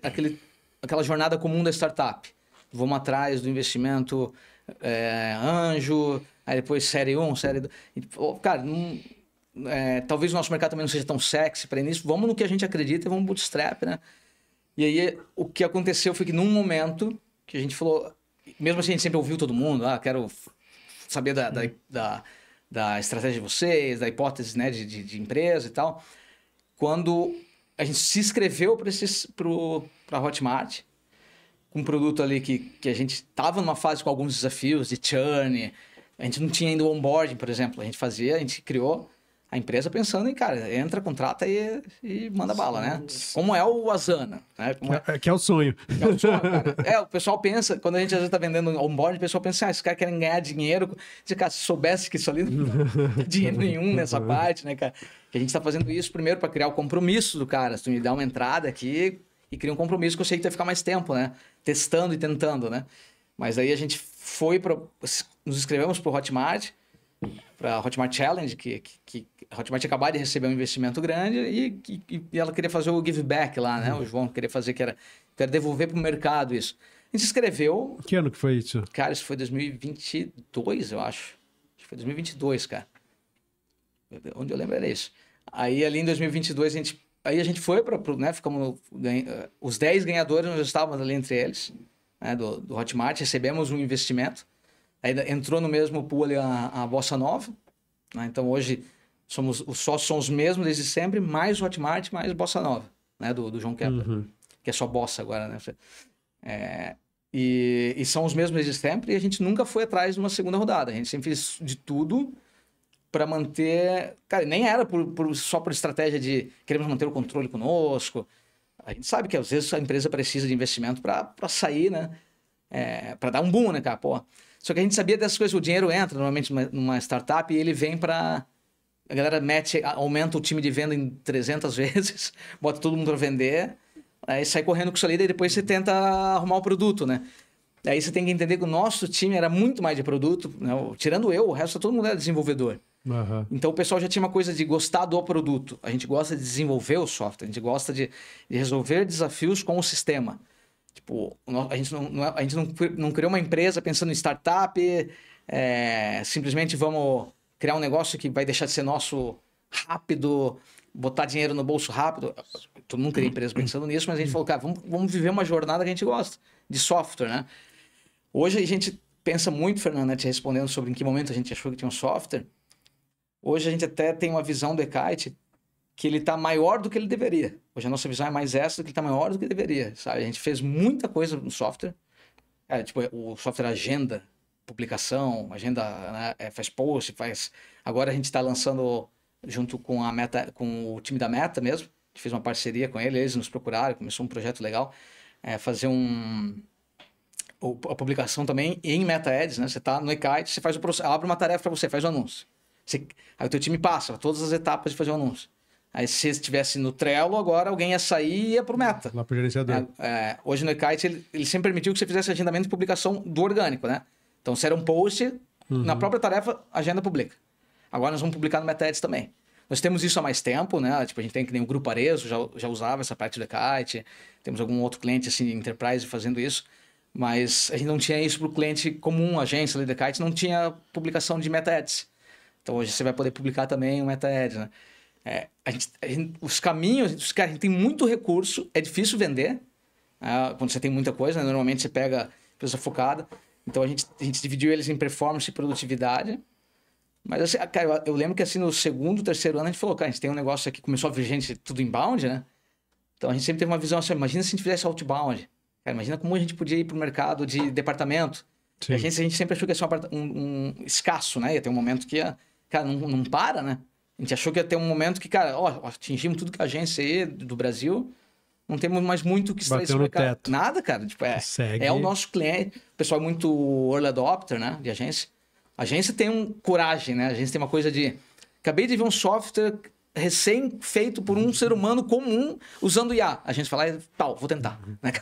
aquela jornada comum da startup. Vamos atrás do investimento anjo, aí depois série 1, série 2. Cara, talvez o nosso mercado também não seja tão sexy para início. Vamos no que a gente acredita e vamos bootstrap, né? E aí o que aconteceu foi que num momento que a gente falou... Mesmo assim, a gente sempre ouviu todo mundo. quero saber da estratégia de vocês, da hipótese, né, de empresa e tal. Quando a gente se inscreveu para a Hotmart, com um produto ali que a gente estava numa fase com alguns desafios de churn, a gente não tinha ainda o onboarding, por exemplo. A gente criou a empresa pensando em, cara, entra, contrata e manda bala, né? Como é o Asana, né? Que é o sonho. É o sonho, cara. O pessoal pensa, quando a gente às vezes tá vendendo onboard, o pessoal pensa, esses caras querem ganhar dinheiro. Cara, se soubesse que isso ali não dá dinheiro nenhum nessa parte, né, cara? Que a gente tá fazendo isso primeiro para criar o compromisso do cara. Se tu me dá uma entrada aqui e cria um compromisso que eu sei que tu vai ficar mais tempo, né? Testando e tentando, né? Mas aí a gente nos inscrevemos pro Hotmart, para a Hotmart Challenge, que a Hotmart acabou de receber um investimento grande e ela queria fazer o give back lá, né? O João queria fazer, que era devolver para o mercado isso. A gente se inscreveu... Que ano que foi isso? Cara, isso foi 2022, eu acho. Acho que foi 2022, cara. Onde eu lembro era isso. Aí ali em 2022 a gente foi para... né? Ficamos... Os 10 ganhadores, nós estávamos ali entre eles, né? do Hotmart, recebemos um investimento. Aí entrou no mesmo pool ali a Bossa Nova, né? Então hoje os sócios são os mesmos desde sempre, mais Hotmart, mais Bossa Nova, né? do João Kepler, que é só Bossa agora, né? E são os mesmos desde sempre, e a gente nunca foi atrás de uma segunda rodada. A gente sempre fez de tudo para manter... Cara, nem era só por estratégia de queremos manter o controle conosco. A gente sabe que às vezes a empresa precisa de investimento para sair, né? Para dar um boom, né, cara? Pô. Só que a gente sabia dessas coisas, o dinheiro entra normalmente numa startup e ele vem para... A galera aumenta o time de venda em 300 vezes, bota todo mundo para vender, aí sai correndo com isso ali, daí depois você tenta arrumar o produto, né? Daí você tem que entender que o nosso time era muito mais de produto, né? Tirando eu, o resto todo mundo era desenvolvedor. Aham. Então o pessoal já tinha uma coisa de gostar do produto. A gente gosta de desenvolver o software, a gente gosta de resolver desafios com o sistema. Tipo, a gente não criou uma empresa pensando em startup, simplesmente vamos criar um negócio que vai deixar de ser nosso rápido, botar dinheiro no bolso rápido. Todo mundo cria empresa pensando nisso, mas a gente falou, cara, vamos viver uma jornada que a gente gosta, de software, né? Hoje a gente pensa muito, Fernando, né, te respondendo sobre em que momento a gente achou que tinha um software. Hoje a gente até tem uma visão do eKite que ele está maior do que ele deveria. Hoje a nossa visão é mais essa do que ele está maior do que deveria, sabe? A gente fez muita coisa no software. Tipo, o software agenda, publicação, agenda, né, faz post, faz... Agora a gente está lançando junto com a Meta, com o time da Meta mesmo. A gente fez uma parceria com eles nos procuraram, começou um projeto legal. Fazer a publicação também em Meta Ads, né? Você está no eKite, você faz o processo, abre uma tarefa para você, faz o anúncio. Aí o teu time passa todas as etapas de fazer o anúncio. Aí se estivesse no Trello, agora alguém ia sair e ia pro Meta. Lá pro gerenciador. Hoje no eKite, ele sempre permitiu que você fizesse agendamento de publicação do orgânico, né? Então, se era um post, na própria tarefa, agenda publica. Agora nós vamos publicar no Meta Ads também. Nós temos isso há mais tempo, né? Tipo, a gente tem que nem o Grupo Arezo, já usava essa parte do eKite. Temos algum outro cliente, assim, enterprise fazendo isso. Mas a gente não tinha isso para o cliente comum, agência ali do eKite, não tinha publicação de Meta Ads. Então, hoje você vai poder publicar também o Meta Ads, né? Os caminhos, cara, a gente tem muito recurso, é difícil vender, quando você tem muita coisa, né? Normalmente você pega empresa focada, então a gente dividiu eles em performance e produtividade, mas assim, cara, eu lembro que assim no segundo, terceiro ano a gente falou, cara, a gente tem um negócio aqui, começou a vir gente tudo inbound, né? Então a gente sempre teve uma visão assim, imagina se a gente fizesse outbound, cara, imagina como a gente podia ir para o mercado de departamento. A gente sempre achou que ia ser um escasso, né? Ia ter um momento que ia, cara, não para, né? A gente achou que ia ter um momento que, cara, atingimos tudo que a agência aí do Brasil, não temos mais muito o que extrair sobre o mercado. Teto. Nada, cara. Tipo, é o nosso cliente. O pessoal é muito early adopter, né? De agência. A agência tem coragem, né? A agência tem uma coisa de... Acabei de ver um software recém-feito por um ser humano comum usando IA. A gente fala, tal, vou tentar. Né?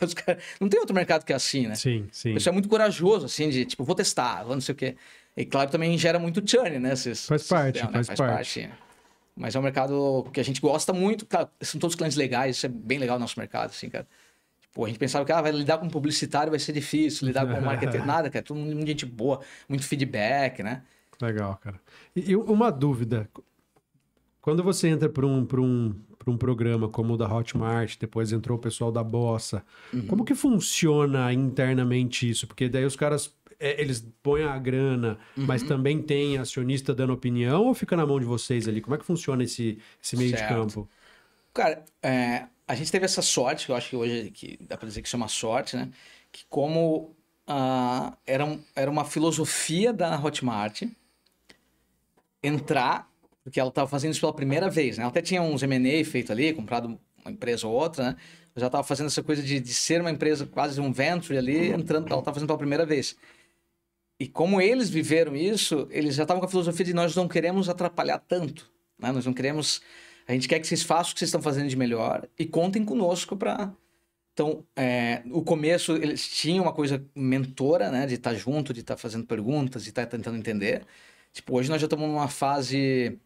Não tem outro mercado que é assim, né? Sim. O pessoal é muito corajoso, assim, de tipo, vou testar, vou não sei o quê. E claro, também gera muito churn, né? Faz parte. Mas é um mercado que a gente gosta muito. Cara, são todos clientes legais, isso é bem legal no nosso mercado, assim, cara. Tipo, a gente pensava que vai lidar com um publicitário vai ser difícil, lidar com um marketing, nada, cara. Todo mundo gente boa, muito feedback, né? Legal, cara. E uma dúvida. Quando você entra para um programa como o da Hotmart, depois entrou o pessoal da Bossa, como que funciona internamente isso? Porque daí os caras... eles põem a grana, mas também tem acionista dando opinião ou fica na mão de vocês ali? Como é que funciona esse meio de campo? Cara, a gente teve essa sorte, que eu acho que hoje que dá para dizer que isso é uma sorte, né? Que como era uma filosofia da Hotmart entrar, porque ela estava fazendo isso pela primeira vez, né? Ela até tinha uns M&A feito ali, comprado uma empresa ou outra, né? Mas ela estava fazendo essa coisa de ser uma empresa, quase um venture ali, entrando, ela estava fazendo pela primeira vez. E como eles viveram isso, eles já estavam com a filosofia de nós não queremos atrapalhar tanto, né? Nós não queremos... A gente quer que vocês façam o que vocês estão fazendo de melhor e contem conosco para... Então, no começo, eles tinham uma coisa mentora, né? De estar junto, de estar fazendo perguntas, de estar tentando entender. Tipo, hoje nós já estamos numa fase...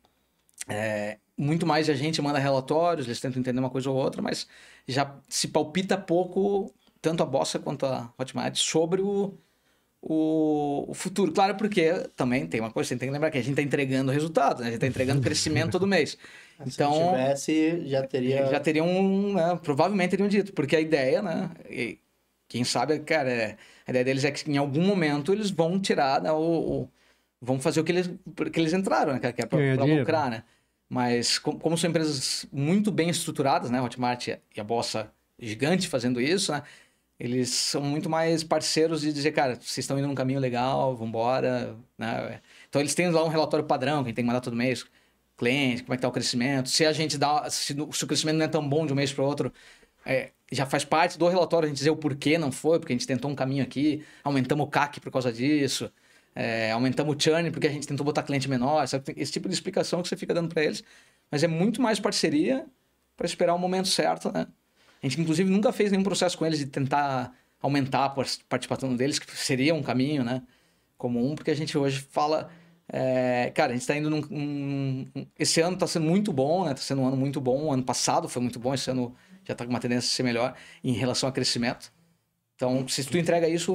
muito mais a gente manda relatórios, eles tentam entender uma coisa ou outra, mas já se palpita pouco, tanto a Bossa quanto a Hotmart, sobre o futuro. Claro, porque também tem uma coisa, você tem que lembrar que a gente está entregando resultado, né? A gente está entregando crescimento todo mês. Então, se tivesse, já teria né? Provavelmente teriam dito, porque a ideia, né? E quem sabe, cara, a ideia deles é que em algum momento eles vão tirar, né? Vão fazer o que eles entraram, né? Que é para lucrar, né? Mas como são empresas muito bem estruturadas, né? Hotmart e a Bossa gigante fazendo isso, né? Eles são muito mais parceiros de dizer, cara, vocês estão indo num caminho legal, vambora, né? Então eles têm lá um relatório padrão que a gente tem que mandar todo mês, cliente, como é que tá o crescimento, se o crescimento não é tão bom de um mês para o outro, já faz parte do relatório a gente dizer o porquê não foi, porque a gente tentou um caminho aqui, aumentamos o CAC por causa disso, aumentamos o churn porque a gente tentou botar cliente menor, sabe? Esse tipo de explicação que você fica dando para eles, mas é muito mais parceria para esperar o momento certo, né? A gente, inclusive, nunca fez nenhum processo com eles de tentar aumentar a participação deles, que seria um caminho, né, comum, porque a gente hoje fala... cara, a gente está indo esse ano está sendo muito bom, né? Está sendo um ano muito bom. O ano passado foi muito bom, esse ano já está com uma tendência a ser melhor em relação a crescimento. Então, se tu entrega isso,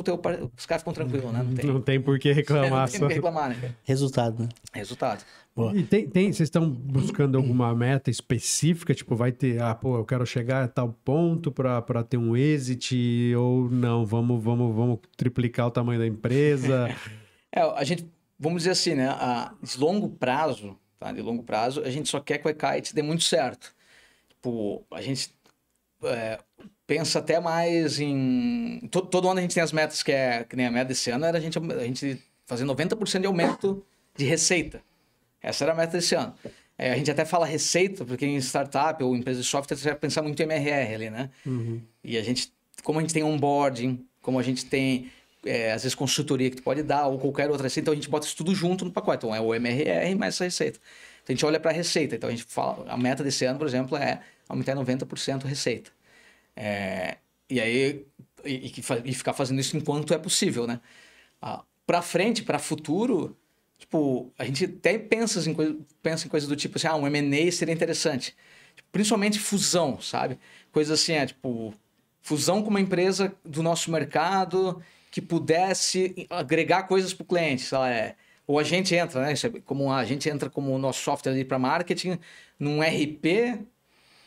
os caras ficam tranquilos, né? Não tem por que reclamar. Não tem por que reclamar, né? Resultado, né? Resultado. E vocês estão buscando alguma meta específica? Tipo, vai ter, eu quero chegar a tal ponto para ter um exit, ou não, vamos triplicar o tamanho da empresa. A gente, vamos dizer assim, né? De longo prazo, tá? De longo prazo, a gente só quer que o e-kite dê muito certo. Tipo, a gente pensa até mais em... Todo ano a gente tem as metas, que nem a meta desse ano, era a gente fazer 90% de aumento de receita. Essa era a meta desse ano. A gente até fala receita, porque em startup ou empresa de software, você vai pensar muito em MRR ali, né? Uhum. E como a gente tem onboarding, como a gente tem, às vezes, consultoria que tu pode dar, ou qualquer outra receita, então a gente bota isso tudo junto no pacote. Então, é o MRR mais essa receita. Então, a gente olha para a receita. Então, a gente fala, a meta desse ano, por exemplo, é aumentar 90% a receita. E aí, e ficar fazendo isso enquanto é possível, né? Para frente, para futuro, tipo, a gente até pensa em coisas do tipo assim, um M&A seria interessante. Principalmente fusão, sabe? Coisas assim, tipo, fusão com uma empresa do nosso mercado que pudesse agregar coisas para o cliente, sei lá, ou a gente entra, né? A gente entra como o nosso software ali para marketing num RP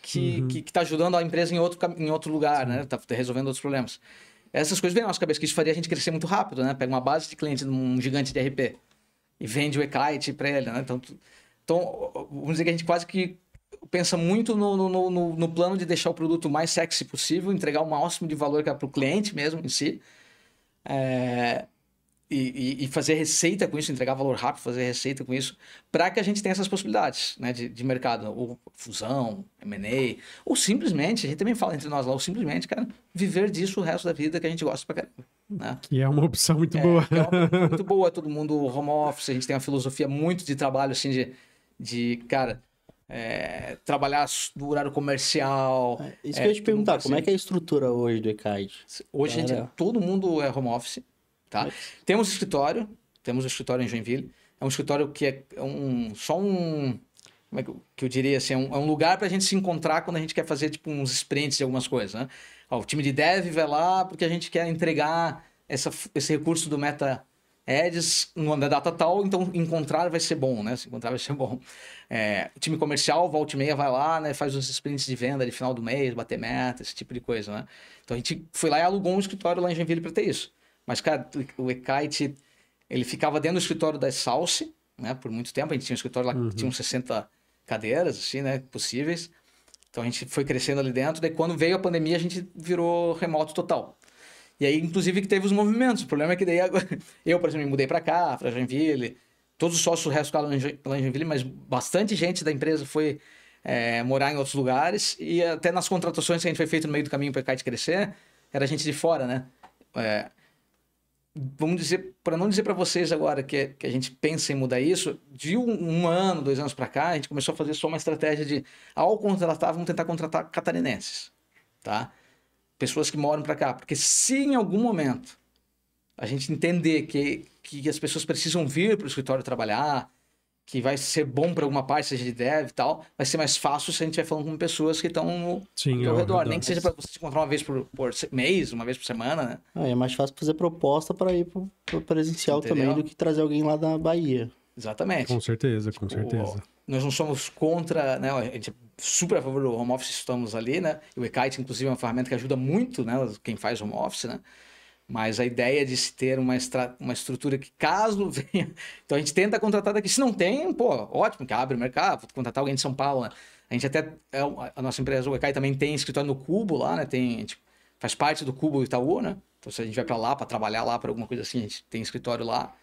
que está ajudando a empresa em outro lugar, né? Tá resolvendo outros problemas. Essas coisas vêm na nossa cabeça, que isso faria a gente crescer muito rápido, né? Pega uma base de cliente de um gigante de RP e vende o e-kite para ele, né? Então, vamos dizer que a gente quase que pensa muito no plano de deixar o produto mais sexy possível, entregar o máximo de valor para o cliente mesmo em si, e fazer receita com isso, entregar valor rápido, fazer receita com isso, para que a gente tenha essas possibilidades, né, de mercado, ou fusão, M&A, ou simplesmente, a gente também fala entre nós lá, ou simplesmente, cara, viver disso o resto da vida que a gente gosta pra caramba. Né? Que é uma opção muito boa. Que é uma opção muito boa, todo mundo home office, a gente tem uma filosofia muito de trabalho, assim, cara, trabalhar no horário comercial. Isso que eu ia te perguntar, como é que é a estrutura hoje do e-kite? Hoje, todo mundo é home office. Tá? Temos um escritório em Joinville. É um escritório que é como é que eu diria assim, é um lugar para a gente se encontrar quando a gente quer fazer tipo uns sprints de algumas coisas, né? O time de dev vai lá porque a gente quer entregar esse recurso do Meta Ads na data tal, então encontrar vai ser bom, né? Se encontrar vai ser bom. O time comercial, volta e meia, vai lá, né? Faz os sprints de venda de final do mês, bater meta, esse tipo de coisa, né? Então a gente foi lá e alugou um escritório lá em Joinville para ter isso. Mas, cara, o e-kite, ele ficava dentro do escritório da Salsi, né? Por muito tempo. A gente tinha um escritório lá que tinha uns 60 cadeiras, assim, né? Possíveis. Então, a gente foi crescendo ali dentro. Daí, quando veio a pandemia, a gente virou remoto total. E aí, inclusive, que teve os movimentos. O problema é que daí, agora, eu, por exemplo, me mudei para cá, para Joinville. Todos os sócios do resto ficaram lá em Joinville, mas bastante gente da empresa foi morar em outros lugares. E até nas contratações que a gente foi feito no meio do caminho para o e-kite crescer, era gente de fora, né? Vamos dizer, para não dizer para vocês agora que a gente pensa em mudar isso, de um ano, 2 anos para cá, a gente começou a fazer só uma estratégia de, ao contratar, vamos tentar contratar catarinenses, tá? Pessoas que moram para cá, porque se em algum momento a gente entender que as pessoas precisam vir para o escritório trabalhar, que vai ser bom para alguma parte, seja de dev e tal, vai ser mais fácil se a gente estiver falando com pessoas que estão ao redor. Nem que seja para você se encontrar uma vez por mês, uma vez por semana, né? É mais fácil fazer proposta para ir pro presencial também do que trazer alguém lá da Bahia. Exatamente. Com certeza, com certeza. Nós não somos contra, né? A gente é super a favor do home office, estamos ali, né? E o e-kite, inclusive, é uma ferramenta que ajuda muito, né? Quem faz home office, né? Mas a ideia de se ter uma estrutura que, caso venha... Então, a gente tenta contratar daqui. Se não tem, ótimo, que abre o mercado, vou contratar alguém de São Paulo, né? A gente até... A nossa empresa, o e-kite, também tem escritório no Cubo lá, né? A gente faz parte do Cubo Itaú, né? Então, se a gente vai para lá, para trabalhar lá, para alguma coisa assim, a gente tem escritório lá.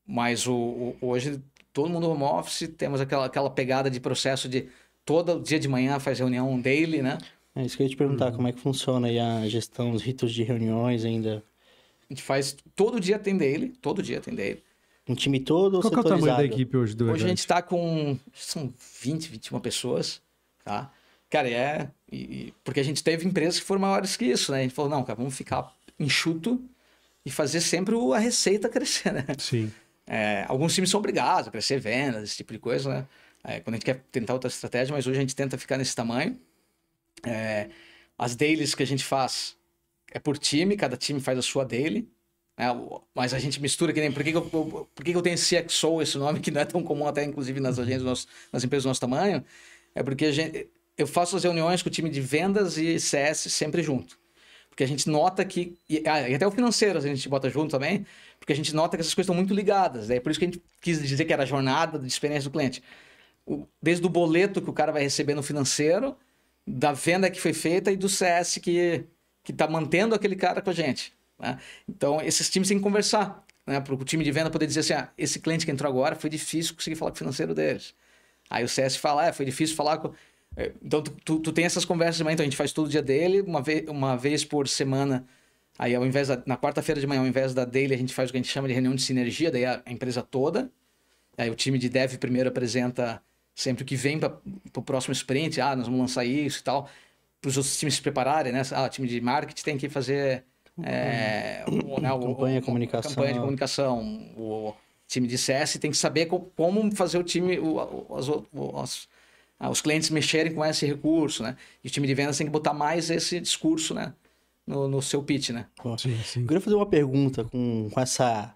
Mas hoje, todo mundo home office, temos aquela pegada de processo de todo dia de manhã faz reunião daily, né? É isso que eu ia te perguntar, como é que funciona aí a gestão, os ritos de reuniões ainda? A gente faz, todo dia tem daily. Um time todo ou Qual que é o tamanho da equipe hoje do Hoje a gente está com, são 20, 21 pessoas, tá? Cara, Porque a gente teve empresas que foram maiores que isso, né? A gente falou, não, cara, vamos ficar enxuto e fazer sempre a receita crescer, né? Sim. Alguns times são obrigados a crescer vendas, esse tipo de coisa, né? Quando a gente quer tentar outra estratégia, mas hoje a gente tenta ficar nesse tamanho. As dailies que a gente faz é por time, cada time faz a sua daily. Mas a gente mistura, que nem... Por que eu tenho CXO, esse nome, que não é tão comum até, inclusive, nas agências, nas empresas do nosso tamanho? É porque eu faço as reuniões com o time de vendas e CS sempre junto. Porque a gente nota que... E até o financeiro a gente bota junto também, porque a gente nota que essas coisas estão muito ligadas. É por isso que a gente quis dizer que era a jornada de experiência do cliente. Desde o boleto que o cara vai receber no financeiro, da venda que foi feita e do CS que está mantendo aquele cara com a gente. Né? Então, esses times têm que conversar. Né? Para o time de venda poder dizer assim, esse cliente que entrou agora foi difícil conseguir falar com o financeiro deles. Aí o CS fala, foi difícil falar com... Então, tu tem essas conversas de manhã, então a gente faz todo dia dele, uma vez por semana. Aí, na quarta-feira de manhã, ao invés da daily, a gente faz o que a gente chama de reunião de sinergia, daí a empresa toda. Aí o time de dev primeiro apresenta sempre o que vem para o próximo sprint, nós vamos lançar isso e tal, para os outros times se prepararem, né? O time de marketing tem que fazer campanha de comunicação. O time de CS tem que saber como fazer o time, os clientes mexerem com esse recurso, né? E o time de vendas tem que botar mais esse discurso, né? No seu pitch, né? Sim. Eu queria fazer uma pergunta com essa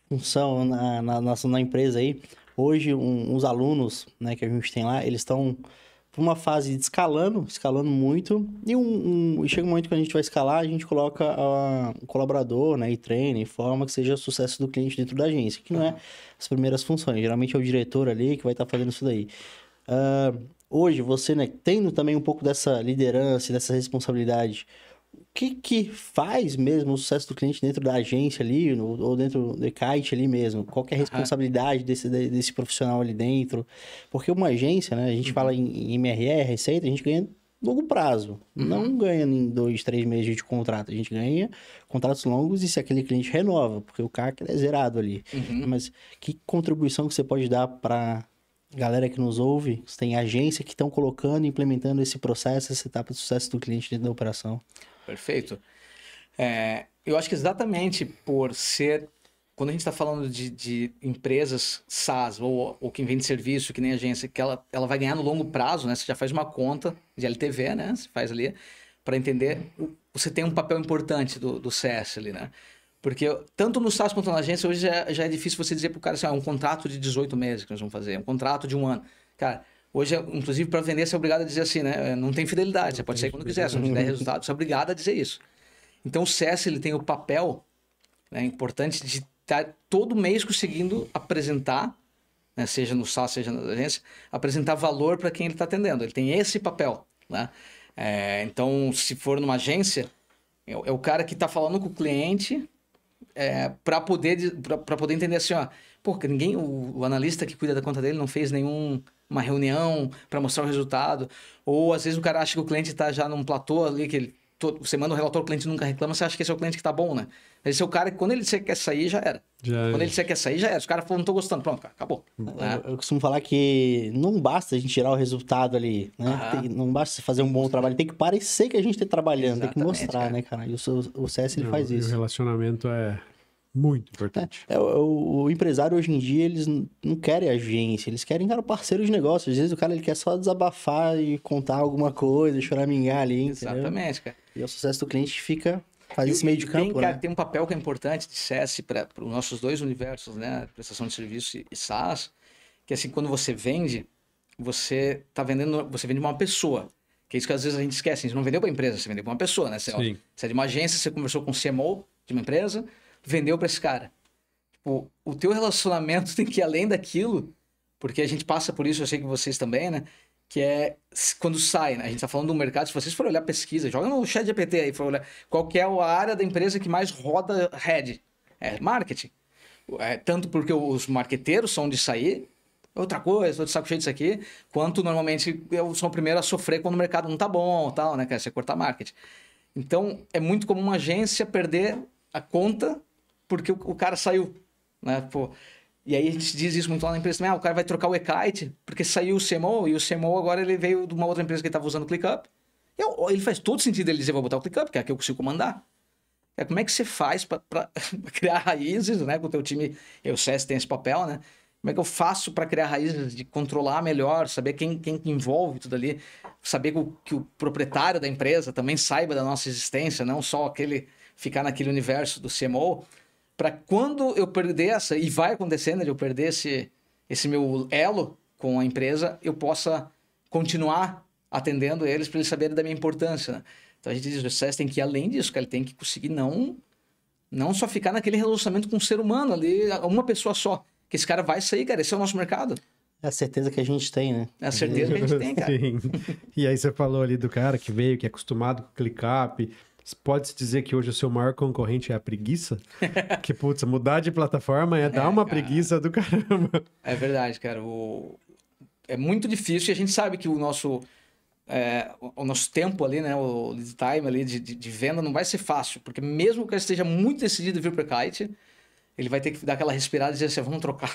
função na empresa aí. Hoje, os alunos, né, que a gente tem lá, eles estão por uma fase de escalando muito. E chega um momento que a gente vai escalar, a gente coloca o colaborador, né, e treina, e forma que seja sucesso do cliente dentro da agência, que não é as primeiras funções. Geralmente é o diretor ali que vai estar fazendo isso daí. Hoje, você, né, tendo também um pouco dessa liderança, dessa responsabilidade, o que faz mesmo o sucesso do cliente dentro da agência ali, ou dentro do Kite ali mesmo? Qual que é a responsabilidade desse profissional ali dentro? Porque uma agência, né, a gente fala em MRR, receita, a gente ganha longo prazo. Não ganha em 2, 3 meses de contrato. A gente ganha contratos longos e se aquele cliente renova, porque o CAC é zerado ali. Mas que contribuição que você pode dar para galera que nos ouve? Você tem agência que estão colocando e implementando esse processo, essa etapa de sucesso do cliente dentro da operação. Perfeito. Eu acho que exatamente por ser... Quando a gente está falando de empresas SaaS ou quem vende serviço, que nem agência, que ela vai ganhar no longo prazo, né? Você já faz uma conta de LTV, né? Você faz ali para entender... Você tem um papel importante do CS ali, né? Porque tanto no SaaS quanto na agência, hoje já é difícil você dizer para o cara assim, um contrato de 18 meses que nós vamos fazer, um contrato de 1 ano. Cara... Hoje, inclusive, para vender, você é obrigado a dizer assim, né? Não tem fidelidade, você pode sair quando quiser, se não te der resultado, você é obrigado a dizer isso. Então, o CS ele tem o papel, né, importante de estar todo mês conseguindo apresentar, né, seja no SaaS, seja na agência, apresentar valor para quem ele está atendendo. Ele tem esse papel. Né? Então, se for numa agência, é o cara que está falando com o cliente para poder entender assim, porque o analista que cuida da conta dele não fez uma reunião para mostrar o resultado, ou às vezes o cara acha que o cliente está já num platô ali, que você manda um relatório, o cliente nunca reclama, você acha que esse é o cliente que está bom, né? Esse é o cara que quando ele quer sair, já era. Quando ele quer sair, já era. Os caras falam, não estou gostando, pronto, cara, acabou. Eu costumo falar que não basta a gente tirar o resultado ali, né? Não basta fazer um bom trabalho, tem que parecer que a gente está trabalhando, tem que mostrar, cara. Né, cara? E o CS ele faz isso. E o relacionamento é muito importante. O empresário hoje em dia, eles não querem agência, eles querem, cara, parceiro de negócio. Às vezes o cara ele quer só desabafar e contar alguma coisa, choramingar ali, exatamente, entendeu? Cara. E o sucesso do cliente faz esse meio de campo, né? Tem um papel que é importante de CS para os nossos dois universos, né? Prestação de serviço e SaaS, que assim, quando você vende, você vende uma pessoa. Que é isso que às vezes a gente esquece. A gente não vendeu para a empresa, você vendeu para uma pessoa, né? Você é de uma agência, você conversou com o CMO de uma empresa, vendeu para esse cara. Tipo, o teu relacionamento tem que ir além daquilo, porque a gente passa por isso, eu sei que vocês também, né? Que é quando sai, né? A gente tá falando do mercado, se vocês forem olhar pesquisa, joga no ChatGPT aí, for olhar qual que é a área da empresa que mais roda head. É marketing. Tanto porque os marqueteiros são de sair, outra coisa, tô de saco cheio disso aqui, quanto normalmente eu sou o primeiro a sofrer quando o mercado não tá bom, tal, né? Quer você cortar marketing. Então, é muito comum uma agência perder a conta porque o cara saiu, né? E aí a gente diz isso muito lá na empresa também, o cara vai trocar o e-kite porque saiu o CMO, e o CMO agora ele veio de uma outra empresa que ele estava usando o ClickUp, Ele faz todo sentido ele dizer, vou botar o ClickUp, que é que eu consigo comandar. Como é que você faz para criar raízes, né? Com o teu time, o CS tem esse papel, né? Como é que eu faço para criar raízes, de controlar melhor, saber quem envolve tudo ali, saber que o proprietário da empresa também saiba da nossa existência, não só ficar naquele universo do CMO, para quando eu perder e vai acontecendo de eu perder esse meu elo com a empresa, eu possa continuar atendendo eles para eles saberem da minha importância, né? Então a gente diz, o CS tem que ir além disso, cara. Ele tem que conseguir não só ficar naquele relacionamento com o ser humano ali, uma pessoa só. Que esse cara vai sair, cara. Esse é o nosso mercado. É a certeza que a gente tem, né? É a certeza que a gente tem, cara. Sim. E aí você falou ali do cara que veio, que é acostumado com o ClickUp. Pode-se dizer que hoje o seu maior concorrente é a preguiça? Que, putz, mudar de plataforma dar uma cara, preguiça do caramba. É verdade, cara. É muito difícil e a gente sabe que o nosso tempo ali, né? O lead time ali de venda não vai ser fácil. Porque mesmo que o cara esteja muito decidido em vir para o Kite, ele vai ter que dar aquela respirada e dizer assim, vamos trocar.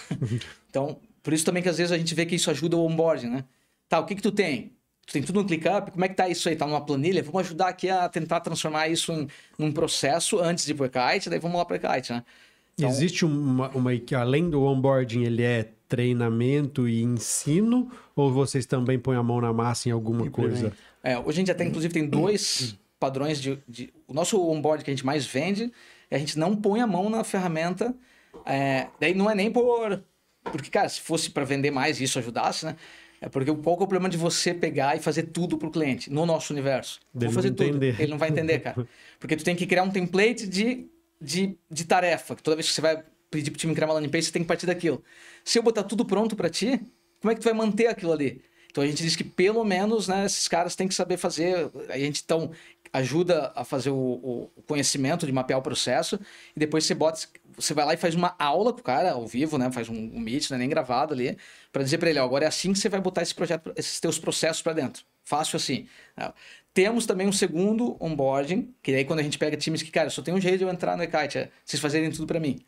Então, por isso também que às vezes a gente vê que isso ajuda o onboarding, né? Tá, o que tu tem? Tu tem tudo no ClickUp? Como é que tá isso aí? Tá numa planilha? Vamos ajudar aqui a tentar transformar isso num processo antes de ir pro Kite, daí vamos lá pro Kite, né? Então, existe além do onboarding, ele é treinamento e ensino? Ou vocês também põem a mão na massa em alguma coisa? Hoje a gente até, inclusive, tem 2 padrões o nosso onboarding que a gente mais vende, a gente não põe a mão na ferramenta, daí não é nem porque, cara, se fosse para vender mais e isso ajudasse, né? Porque qual que é o problema de você pegar e fazer tudo para o cliente, no nosso universo? Vou fazer tudo. Ele não vai entender, cara. Porque tu tem que criar um template de tarefa, que toda vez que você vai pedir pro time criar uma landing page, você tem que partir daquilo. Se eu botar tudo pronto para ti, como é que tu vai manter aquilo ali? Então a gente diz que pelo menos, né, esses caras têm que saber fazer. A gente então ajuda a fazer o conhecimento de mapear o processo e depois você vai lá e faz uma aula com o cara ao vivo, né? Faz um meet, né? Nem gravado ali, para dizer para ele, ó, agora é assim que você vai botar esses teus processos para dentro. Fácil assim. Temos também um segundo onboarding, que daí quando a gente pega times que, cara, só tem um jeito de eu entrar no eKite, vocês fazerem tudo para mim.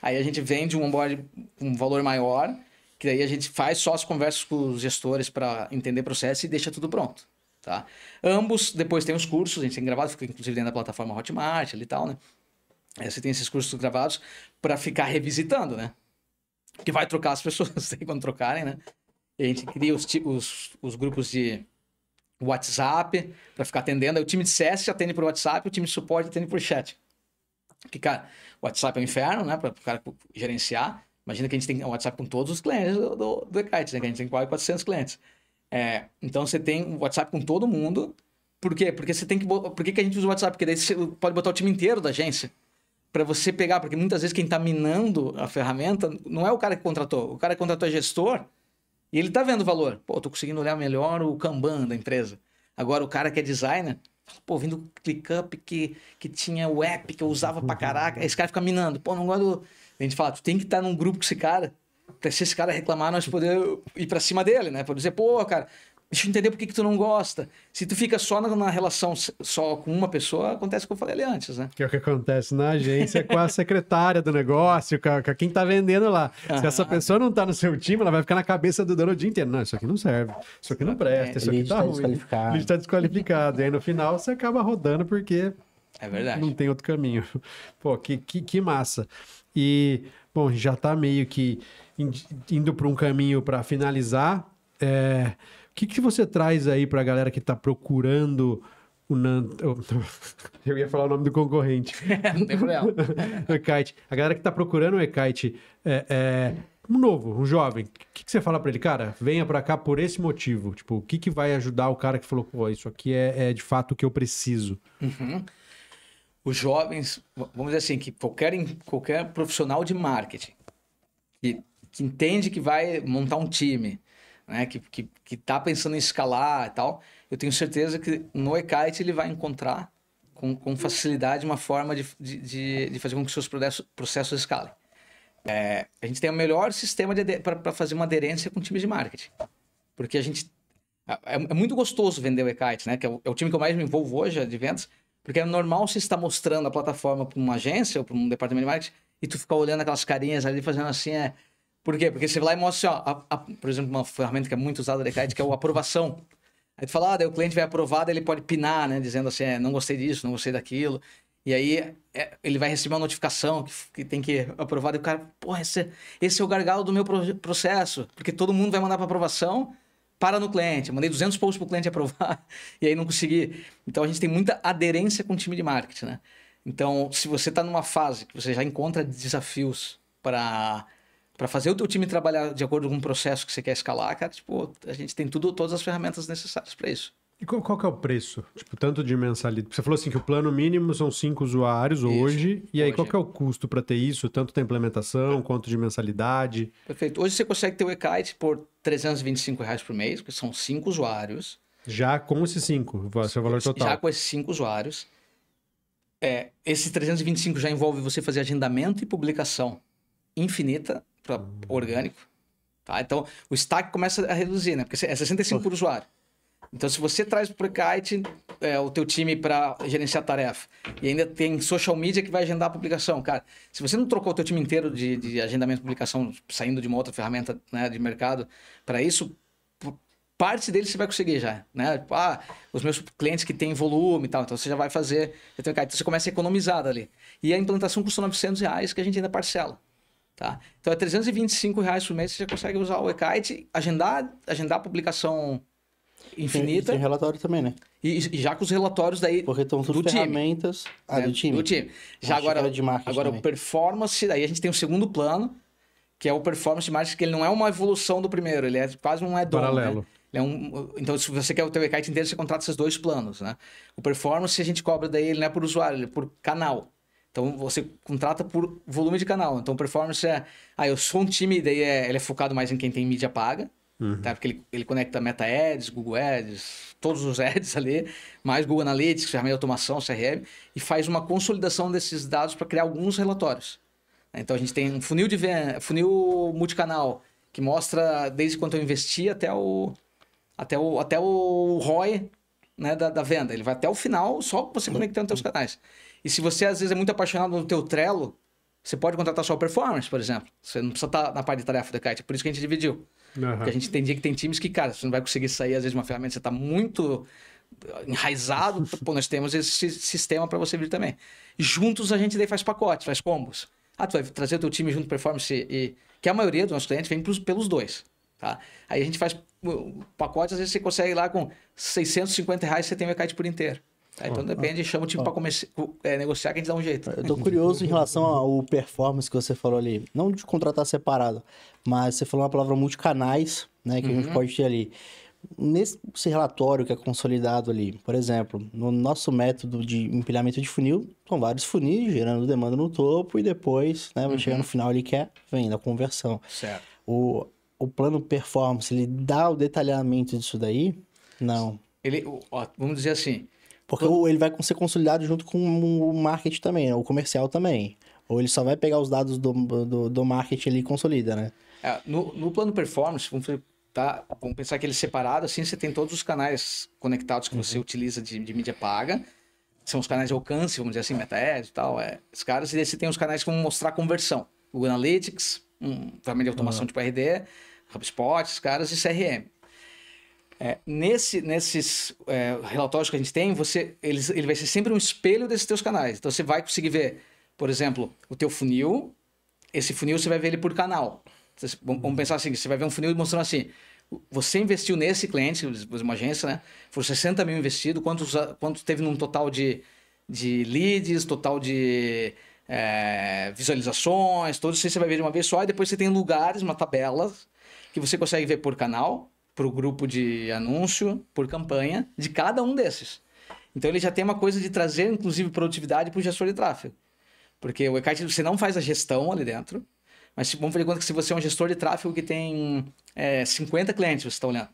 Aí a gente vende um onboarding com um valor maior, que daí a gente faz só as conversas com os gestores para entender o processo e deixa tudo pronto. Tá? Ambos, depois tem os cursos, a gente tem gravado, fica inclusive dentro da plataforma Hotmart ali e tal, né? Você tem esses cursos gravados para ficar revisitando, né? Que vai trocar as pessoas quando trocarem, né? E a gente cria os grupos de WhatsApp para ficar atendendo. Aí o time de CS atende por WhatsApp, o time de suporte atende por chat. Porque, cara, o WhatsApp é um inferno, né? Para o cara gerenciar. Imagina que a gente tem WhatsApp com todos os clientes do eKite, né? Que a gente tem quase 400 clientes. Então você tem o WhatsApp com todo mundo. Por quê? Porque você tem que... Por que a gente usa o WhatsApp? Porque daí você pode botar o time inteiro da agência para você pegar, porque muitas vezes quem está minando a ferramenta não é o cara que contratou. O cara que contratou é gestor e ele está vendo o valor. Pô, tô conseguindo olhar melhor o Kanban da empresa. Agora o cara que é designer, pô, vindo o ClickUp que tinha o app que eu usava pra caraca, aí esse cara fica minando. Pô, não gosto... A gente fala, tu tem que estar num grupo com esse cara, pra se esse cara reclamar, nós poder ir pra cima dele, né? Pra dizer, pô, cara, deixa eu entender por que tu não gosta. Se tu fica só na relação só com uma pessoa, acontece o que eu falei ali antes, né? Que é o que acontece na agência com a secretária do negócio, com quem tá vendendo lá. Se essa pessoa não tá no seu time, ela vai ficar na cabeça do dono o dia inteiro. Não, isso aqui não serve, isso aqui não presta, isso aqui tá ruim. O lead tá desqualificado. E aí no final você acaba rodando porque é verdade. Não tem outro caminho. Pô, que massa. E, bom, já tá meio que indo para um caminho para finalizar. O que você traz aí para a galera que está procurando eu ia falar o nome do concorrente. Não tem problema. O eKite. A galera que está procurando o eKite um novo, um jovem. O que você fala para ele? Cara, venha para cá por esse motivo. Tipo, o que vai ajudar o cara que falou, pô, isso aqui é de fato o que eu preciso? Uhum. Os jovens, vamos dizer assim, que qualquer profissional de marketing que entende que vai montar um time, né, que tá pensando em escalar e tal, eu tenho certeza que no eKite ele vai encontrar com facilidade uma forma de fazer com que seus processos escalem. A gente tem o melhor sistema para fazer uma aderência com times de marketing. Porque a gente... É muito gostoso vender o eKite, né? Que é o time que eu mais me envolvo hoje, de vendas. Porque é normal você estar mostrando a plataforma para uma agência ou para um departamento de marketing e tu ficar olhando aquelas carinhas ali, fazendo assim, Por quê? Porque você vai lá e mostra, assim, por exemplo, uma ferramenta que é muito usada da eKite, que é o aprovação. Aí tu fala, daí o cliente vai aprovar, daí ele pode pinar, né? Dizendo assim, não gostei disso, não gostei daquilo. E aí ele vai receber uma notificação que tem que aprovar. E o cara, porra, esse é o gargalo do meu processo. Porque todo mundo vai mandar para aprovação, para no cliente. Eu mandei 200 posts para o cliente aprovar e aí não consegui. Então a gente tem muita aderência com o time de marketing, né? Então, se você está numa fase que você já encontra desafios para fazer o teu time trabalhar de acordo com um processo que você quer escalar, cara, tipo, a gente tem todas as ferramentas necessárias para isso. E qual que é o preço? Tipo, tanto de mensalidade. Você falou assim que o plano mínimo são 5 usuários hoje. E aí, hoje. qual que é o custo para ter isso? Tanto da implementação quanto de mensalidade? Perfeito. Hoje você consegue ter o e-kite por R$325 por mês, porque são 5 usuários. Já com esses 5, seu valor total. Já com esses 5 usuários. Esse 325 já envolve você fazer agendamento e publicação infinita para orgânico. Tá? Então, o stack começa a reduzir, né? Porque é 65 por usuário. Então, se você traz para o Kite o teu time para gerenciar a tarefa e ainda tem social media que vai agendar a publicação, cara, se você não trocou o teu time inteiro de agendamento e publicação saindo de uma outra ferramenta, né, de mercado para isso, parte deles você vai conseguir já, né? Tipo, os meus clientes que têm volume e tal, então você já vai fazer, então você começa a economizar dali. E a implantação custa R$900 que a gente ainda parcela. Tá? Então é R$325 por mês, você já consegue usar o e-kite, agendar a publicação infinita. Tem relatório também, né? E já com os relatórios daí porque estão tudo ferramentas do time. Do time. Já agora o performance, aí a gente tem o segundo plano, que é o performance marketing, que ele não é uma evolução do primeiro, ele é quase um add-on. Paralelo. Né? Então, se você quer o teu e-kite inteiro, você contrata esses dois planos, né? O performance a gente cobra daí, ele não é por usuário, ele é por canal. Então, você contrata por volume de canal. Então, performance eu sou um time, daí ele é focado mais em quem tem mídia paga, tá? Porque ele conecta Meta Ads, Google Ads, todos os ads ali, mais Google Analytics, ferramenta de automação, CRM, e faz uma consolidação desses dados para criar alguns relatórios. Então, a gente tem um funil funil multicanal, que mostra desde quanto eu investi até o ROI, né, da venda. Ele vai até o final, só você conectando teus canais. E se você, às vezes, é muito apaixonado no teu Trello, você pode contratar só o performance, por exemplo. Você não precisa estar na parte de tarefa do e-kite. Por isso que a gente dividiu. Porque a gente entendia que tem times que, cara, você não vai conseguir sair, às vezes, de uma ferramenta, você está muito enraizado. Pô, nós temos esse sistema para você vir também. E juntos a gente daí faz pacotes, faz combos. Tu vai trazer o teu time junto performance, que a maioria dos nossos clientes vem pelos dois. Tá? Aí a gente faz pacotes, às vezes você consegue ir lá com R$650, você tem o e-kite por inteiro. Tá? Então depende, chama o time para negociar que a gente dá um jeito. Eu tô curioso em relação ao performance que você falou ali. Não de contratar separado, mas você falou uma palavra multicanais, né? Que a gente pode ter ali. Nesse relatório que é consolidado ali, por exemplo, no nosso método de empilhamento de funil, são vários funis gerando demanda no topo e depois, né, vai chegar no final ele quer venda, a conversão. Certo. O plano performance, ele dá o detalhamento disso daí? Não. Vamos dizer assim... Porque ele vai ser consolidado junto com o marketing também, né? O comercial também. Ou ele só vai pegar os dados do marketing ali e consolida, né? No plano performance, vamos pensar que ele é separado, assim você tem todos os canais conectados que você utiliza de mídia paga. São os canais de alcance, vamos dizer assim, Meta Ads e tal. Os caras, e daí você tem os canais que vão mostrar conversão. Google Analytics, ferramenta de automação tipo RD, HubSpot, os caras e CRM. Nesses relatórios que a gente tem, ele vai ser sempre um espelho desses teus canais. Então, você vai conseguir ver, por exemplo, o teu funil. Esse funil, você vai ver ele por canal. Vamos pensar assim, você vai ver um funil mostrando assim, você investiu nesse cliente, uma agência, né? Foram 60 mil investido, quanto teve num total de leads, total de visualizações, todos isso você vai ver de uma vez só, e depois você tem lugares, uma tabela, que você consegue ver por canal, por grupo de anúncio, por campanha, de cada um desses. Então ele já tem uma coisa de trazer, inclusive, produtividade para o gestor de tráfego. Porque o e-kite, você não faz a gestão ali dentro, mas vamos fazer conta que se você é um gestor de tráfego que tem 50 clientes, você está olhando.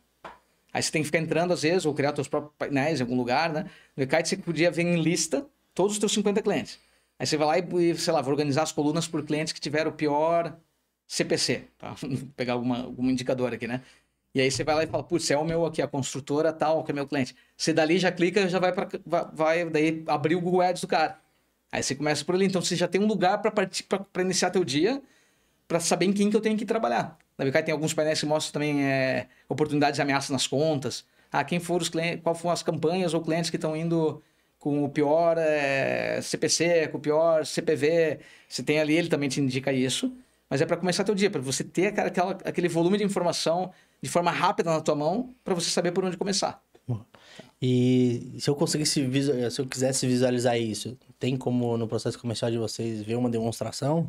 Aí você tem que ficar entrando às vezes, ou criar seus próprios painéis em algum lugar, né? No e-kite você podia ver em lista todos os teus 50 clientes. Aí você vai lá e, sei lá, vai organizar as colunas por clientes que tiveram o pior CPC. Tá? Vou pegar algum indicador aqui, né? E aí você vai lá e fala, putz, é o meu aqui, a construtora tal, que é meu cliente. Você dali já clica, já vai daí abrir o Google Ads do cara. Aí você começa por ali. Então você já tem um lugar para iniciar teu dia, para saber em quem que eu tenho que trabalhar. Na BK tem alguns painéis que mostram também oportunidades e ameaças nas contas. quem foram os clientes, qual foram as campanhas ou clientes que estão indo com o pior CPC, com o pior CPV. Você tem ali, ele também te indica isso. Mas é para começar teu dia, para você ter aquele volume de informação de forma rápida na tua mão, para você saber por onde começar. E se eu quisesse visualizar isso, tem como no processo comercial de vocês ver uma demonstração?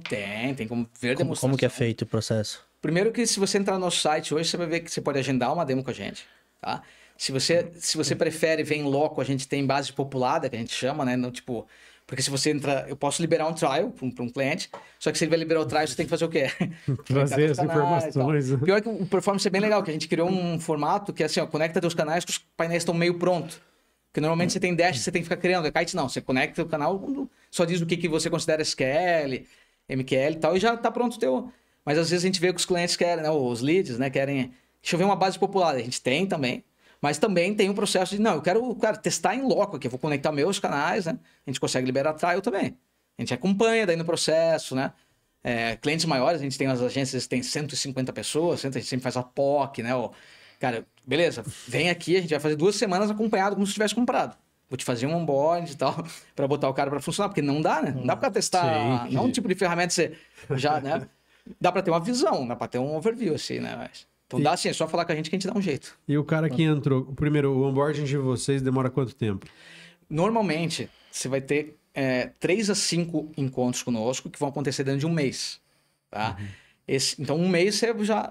Tem como ver demonstração. Como que é feito o processo? Primeiro que se você entrar no nosso site hoje, você vai ver que você pode agendar uma demo com a gente, tá? Se você prefere ver em loco, a gente tem base populada, que a gente chama, né? Não, tipo, porque se você entrar, eu posso liberar um trial para um cliente, só que se ele vai liberar o trial, você tem que fazer o quê? Trazer as informações. Pior que o performance é bem legal, que a gente criou um formato que é assim, ó, conecta teus canais que os painéis estão meio prontos. Porque normalmente você tem dash, você tem que ficar criando. A Kite não, você conecta o canal, só diz o que você considera SQL, MQL e tal, e já tá pronto o teu. Mas às vezes a gente vê que os clientes querem, né? Os leads, né? Querem. Deixa eu ver uma base popular. A gente tem também. Mas também tem um processo de, não, eu quero testar em loco aqui, eu vou conectar meus canais, né? A gente consegue liberar trial também. A gente acompanha daí no processo, né? Clientes maiores, a gente tem as agências que tem 150 pessoas, a gente sempre faz a POC, né? Cara, beleza, vem aqui, a gente vai fazer 2 semanas acompanhado como se tivesse comprado. Vou te fazer um onboard e tal, para botar o cara para funcionar, porque não dá, né? Não dá para testar, não é um tipo de ferramenta que você já, né? Dá para ter uma visão, dá para ter um overview, assim, né? Então dá assim, é só falar com a gente dá um jeito. E o cara que entrou, primeiro, o onboarding de vocês demora quanto tempo? Normalmente, você vai ter 3 a 5 encontros conosco que vão acontecer dentro de um mês, tá? Então, um mês você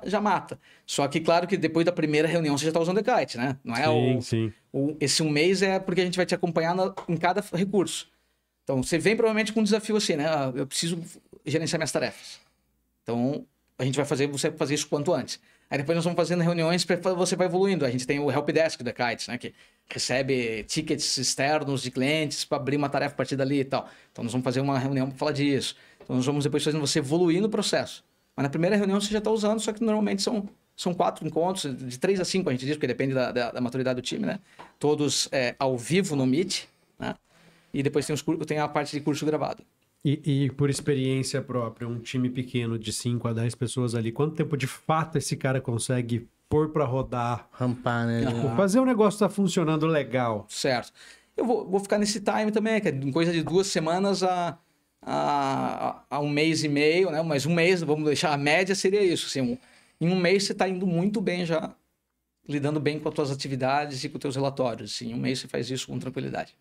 já mata. Só que, claro que depois da primeira reunião você já está usando o Kite, né? Não é sim. Esse um mês é porque a gente vai te acompanhar em cada recurso. Então, você vem provavelmente com um desafio assim, né? Eu preciso gerenciar minhas tarefas. Então, a gente vai fazer você fazer isso quanto antes. Aí depois nós vamos fazendo reuniões para você vai evoluindo. A gente tem o Helpdesk da Kites, né? Que recebe tickets externos de clientes para abrir uma tarefa a partir dali e tal. Então nós vamos fazer uma reunião para falar disso. Então nós vamos depois fazendo você evoluir no processo. Mas na primeira reunião você já está usando, só que normalmente são 4 encontros, de 3 a 5 a gente diz, porque depende da maturidade do time, né? Todos ao vivo no Meet, né? E depois tem a parte de curso gravado. E por experiência própria, um time pequeno de 5 a 10 pessoas ali, quanto tempo de fato esse cara consegue pôr para rodar? Rampar, né? Tipo, fazer o negócio estar funcionando legal. Certo. Eu vou ficar nesse time também, que é coisa de 2 semanas a 1 mês e meio, né? Mas um mês, vamos deixar, a média seria isso. Assim, em 1 mês você está indo muito bem já, lidando bem com as tuas atividades e com os teus relatórios. Assim, em 1 mês você faz isso com tranquilidade.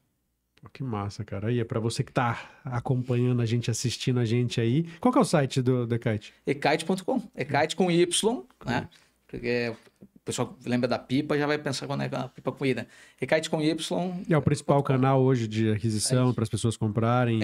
Que massa, cara. E é para você que tá acompanhando a gente, assistindo a gente aí. Qual que é o site do Ekite? Ekite.com. Ekite com Y, né? Porque o pessoal lembra da pipa, já vai pensar quando é a pipa com I, né? Ekite com Y. E é o principal canal hoje de aquisição para as pessoas comprarem.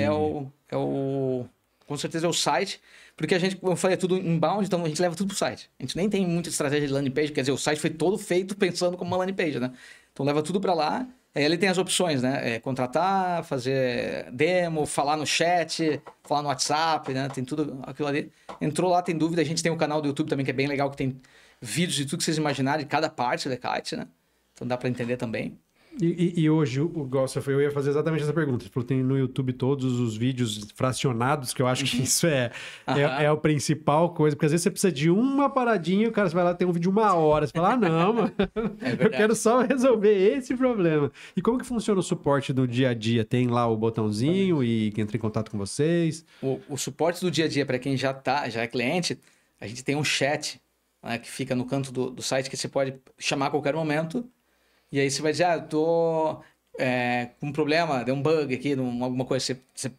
Com certeza é o site, porque a gente, como eu falei, é tudo inbound, então a gente leva tudo pro site. A gente nem tem muita estratégia de landing page, quer dizer, o site foi todo feito pensando como uma landing page, né? Então leva tudo para lá. Aí ele tem as opções, né? Contratar, fazer demo, falar no chat, falar no WhatsApp, né? Tem tudo aquilo ali. Entrou lá, tem dúvida. A gente tem um canal do YouTube também que é bem legal, que tem vídeos de tudo que vocês imaginarem, de cada parte da Kite, né? Então dá para entender também. E hoje, eu ia fazer exatamente essa pergunta. Tipo, tem no YouTube todos os vídeos fracionados, que eu acho que isso é a principal coisa. Porque às vezes você precisa de uma paradinha e o cara vai lá, tem um vídeo de 1 hora. Você fala, não, mano, eu quero só resolver esse problema. E como que funciona o suporte do dia a dia? Tem lá o botãozinho e entra em contato com vocês? O suporte do dia a dia, para quem já é cliente, a gente tem um chat, né, que fica no canto do site, que você pode chamar a qualquer momento. E aí você vai dizer, eu tô com um problema, deu um bug aqui, alguma coisa, você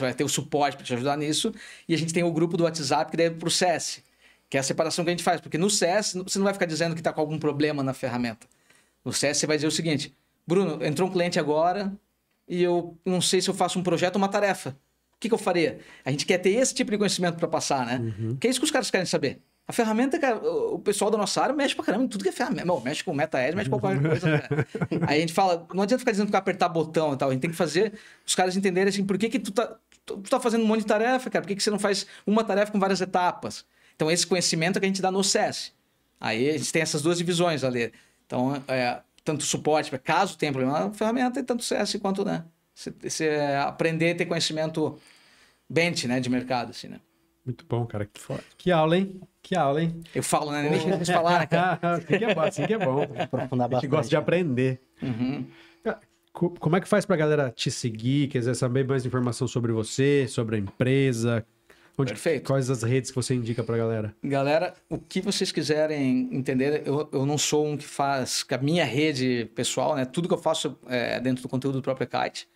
vai ter o suporte para te ajudar nisso. E a gente tem o grupo do WhatsApp que daí é pro CS, que é a separação que a gente faz. Porque no CS, você não vai ficar dizendo que está com algum problema na ferramenta. No CS, você vai dizer o seguinte, Bruno, entrou um cliente agora e eu não sei se eu faço um projeto ou uma tarefa. O que eu faria? A gente quer ter esse tipo de conhecimento para passar, né? Que é isso que os caras querem saber. A ferramenta, cara, o pessoal da nossa área mexe pra caramba em tudo que é ferramenta. Mexe com MetaEdge, mexe com qualquer coisa. Né? Aí a gente fala, não adianta ficar dizendo que apertar botão e tal. A gente tem que fazer os caras entenderem assim, por que tu tá fazendo um monte de tarefa, cara? Por que você não faz uma tarefa com várias etapas? Então, esse conhecimento é que a gente dá no CS. Aí a gente tem essas 2 divisões ali. Então, tanto suporte, caso tenha problema na ferramenta, e tanto CS quanto, né? Você aprender a ter conhecimento bench, né, de mercado, assim, né? Muito bom, cara. Que aula, hein? Que aula, hein? Eu falo, né? Nem quis falar, né, cara? Assim que é bom. Aprofundar A gente bastante. gosta de aprender. Uhum. Como é que faz pra galera te seguir, quiser saber mais informação sobre você, sobre a empresa? Perfeito. Quais as redes que você indica pra galera? Galera, o que vocês quiserem entender, eu não sou um que faz com a minha rede pessoal, né? Tudo que eu faço é dentro do conteúdo do próprio Kite.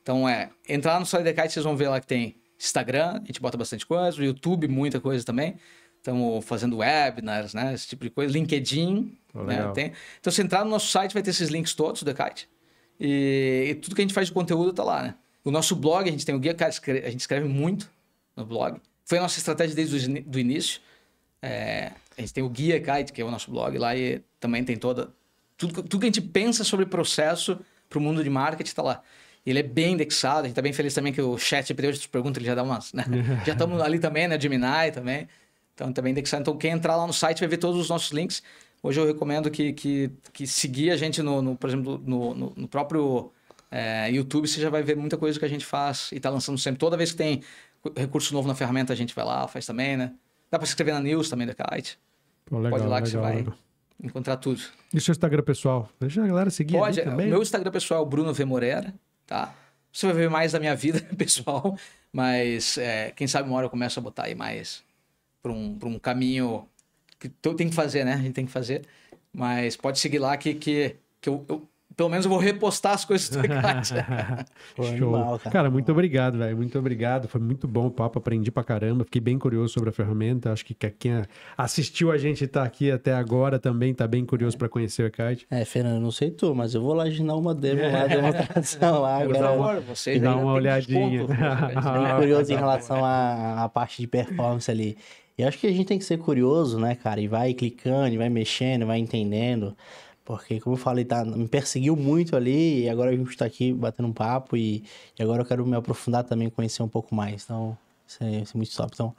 Então, entrar no site da Kite, vocês vão ver lá que tem Instagram, a gente bota bastante coisa, o YouTube, muita coisa também. Estamos fazendo webinars, né? Esse tipo de coisa. LinkedIn, né? Tem. Então, se entrar no nosso site, vai ter esses links todos do Kite. E tudo que a gente faz de conteúdo tá lá, né? O nosso blog, a gente tem o Guia Kite, a gente escreve muito no blog. Foi a nossa estratégia desde o início. A gente tem o Guia Kite, que é o nosso blog lá, e também tem tudo que a gente pensa sobre processo para o mundo de marketing está lá. Ele é bem indexado, a gente está bem feliz também que o chat GPT hoje te pergunta, ele já dá umas... Né? Já estamos ali também, né? Gemini também. Então, também indexado. Então, quem entrar lá no site vai ver todos os nossos links. Hoje eu recomendo que seguir a gente, por exemplo, no próprio YouTube, você já vai ver muita coisa que a gente faz e está lançando sempre. Toda vez que tem recurso novo na ferramenta, a gente vai lá, faz também, né? Dá para se inscrever na news também da Kite. Pô, legal, pode ir lá que legal, você vai legal. encontrar tudo. E o seu Instagram pessoal? Deixa a galera seguir Pode. ali também. O meu Instagram pessoal é o Bruno V. Moreira, tá? Você vai ver mais da minha vida pessoal, mas quem sabe uma hora eu começo a botar aí mais para um caminho que eu tenho que fazer, né? A gente tem que fazer. Mas pode seguir lá que eu pelo menos eu vou repostar as coisas do Kite. Pô, Show. animal, Cara, muito obrigado, velho. Muito obrigado. Foi muito bom o papo, aprendi pra caramba. Fiquei bem curioso sobre a ferramenta. Acho que quem assistiu a gente tá aqui até agora também tá bem curioso pra conhecer o Kite. Fernando, não sei tu, mas eu vou lá aginar uma demo lá, demonstração lá. Agora, Vocês dá ainda uma tem olhadinha. desconto, bem curioso em relação à parte de performance ali. E acho que a gente tem que ser curioso, né, cara? E vai clicando, e vai mexendo, vai entendendo. Porque, como eu falei, me perseguiu muito ali. E agora a gente tá aqui batendo um papo. E agora eu quero me aprofundar também, conhecer um pouco mais. Então, isso é muito top. Então,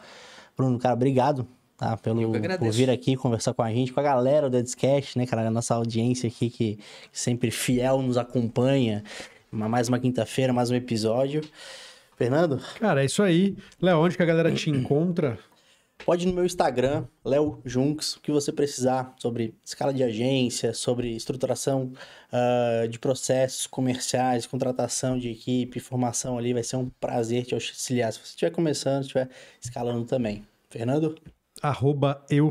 Bruno, cara, obrigado, tá? Por vir aqui conversar com a gente, com a galera do Dedscast, né, cara? A nossa audiência aqui que sempre fiel nos acompanha. Mais uma quinta-feira, mais um episódio. Fernando? Cara, é isso aí. Léo, onde que a galera te encontra? Pode ir no meu Instagram, Léo Junks, o que você precisar sobre escala de agência, sobre estruturação de processos comerciais, contratação de equipe, formação ali, vai ser um prazer te auxiliar. Se você estiver começando, estiver escalando também. Fernando?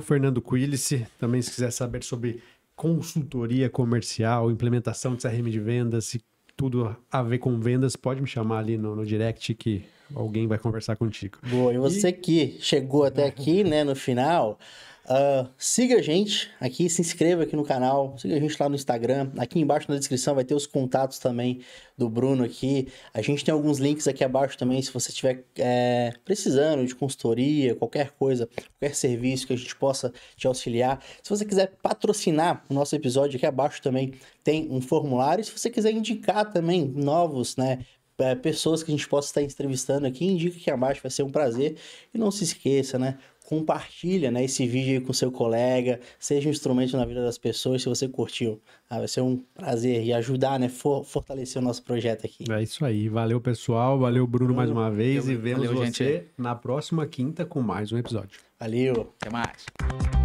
@Fernando Quilice. Também se quiser saber sobre consultoria comercial, implementação de CRM de vendas e tudo a ver com vendas, pode me chamar ali no direct que alguém vai conversar contigo. Boa, e você que chegou até aqui, né, no final, siga a gente aqui, se inscreva aqui no canal, siga a gente lá no Instagram, aqui embaixo na descrição vai ter os contatos também do Bruno aqui, a gente tem alguns links aqui abaixo também, se você estiver precisando de consultoria, qualquer coisa, qualquer serviço que a gente possa te auxiliar. Se você quiser patrocinar o nosso episódio, aqui abaixo também tem um formulário, se você quiser indicar também novos, né, pessoas que a gente possa estar entrevistando aqui, indica aqui abaixo, vai ser um prazer. E não se esqueça, né? Compartilha, né, esse vídeo aí com seu colega, seja um instrumento na vida das pessoas, se você curtiu. Vai ser um prazer e ajudar, né, fortalecer o nosso projeto aqui. É isso aí. Valeu, pessoal. Valeu, Bruno, mais uma vez. E vemos valeu, você gente. na próxima quinta com mais um episódio. Valeu! Até mais.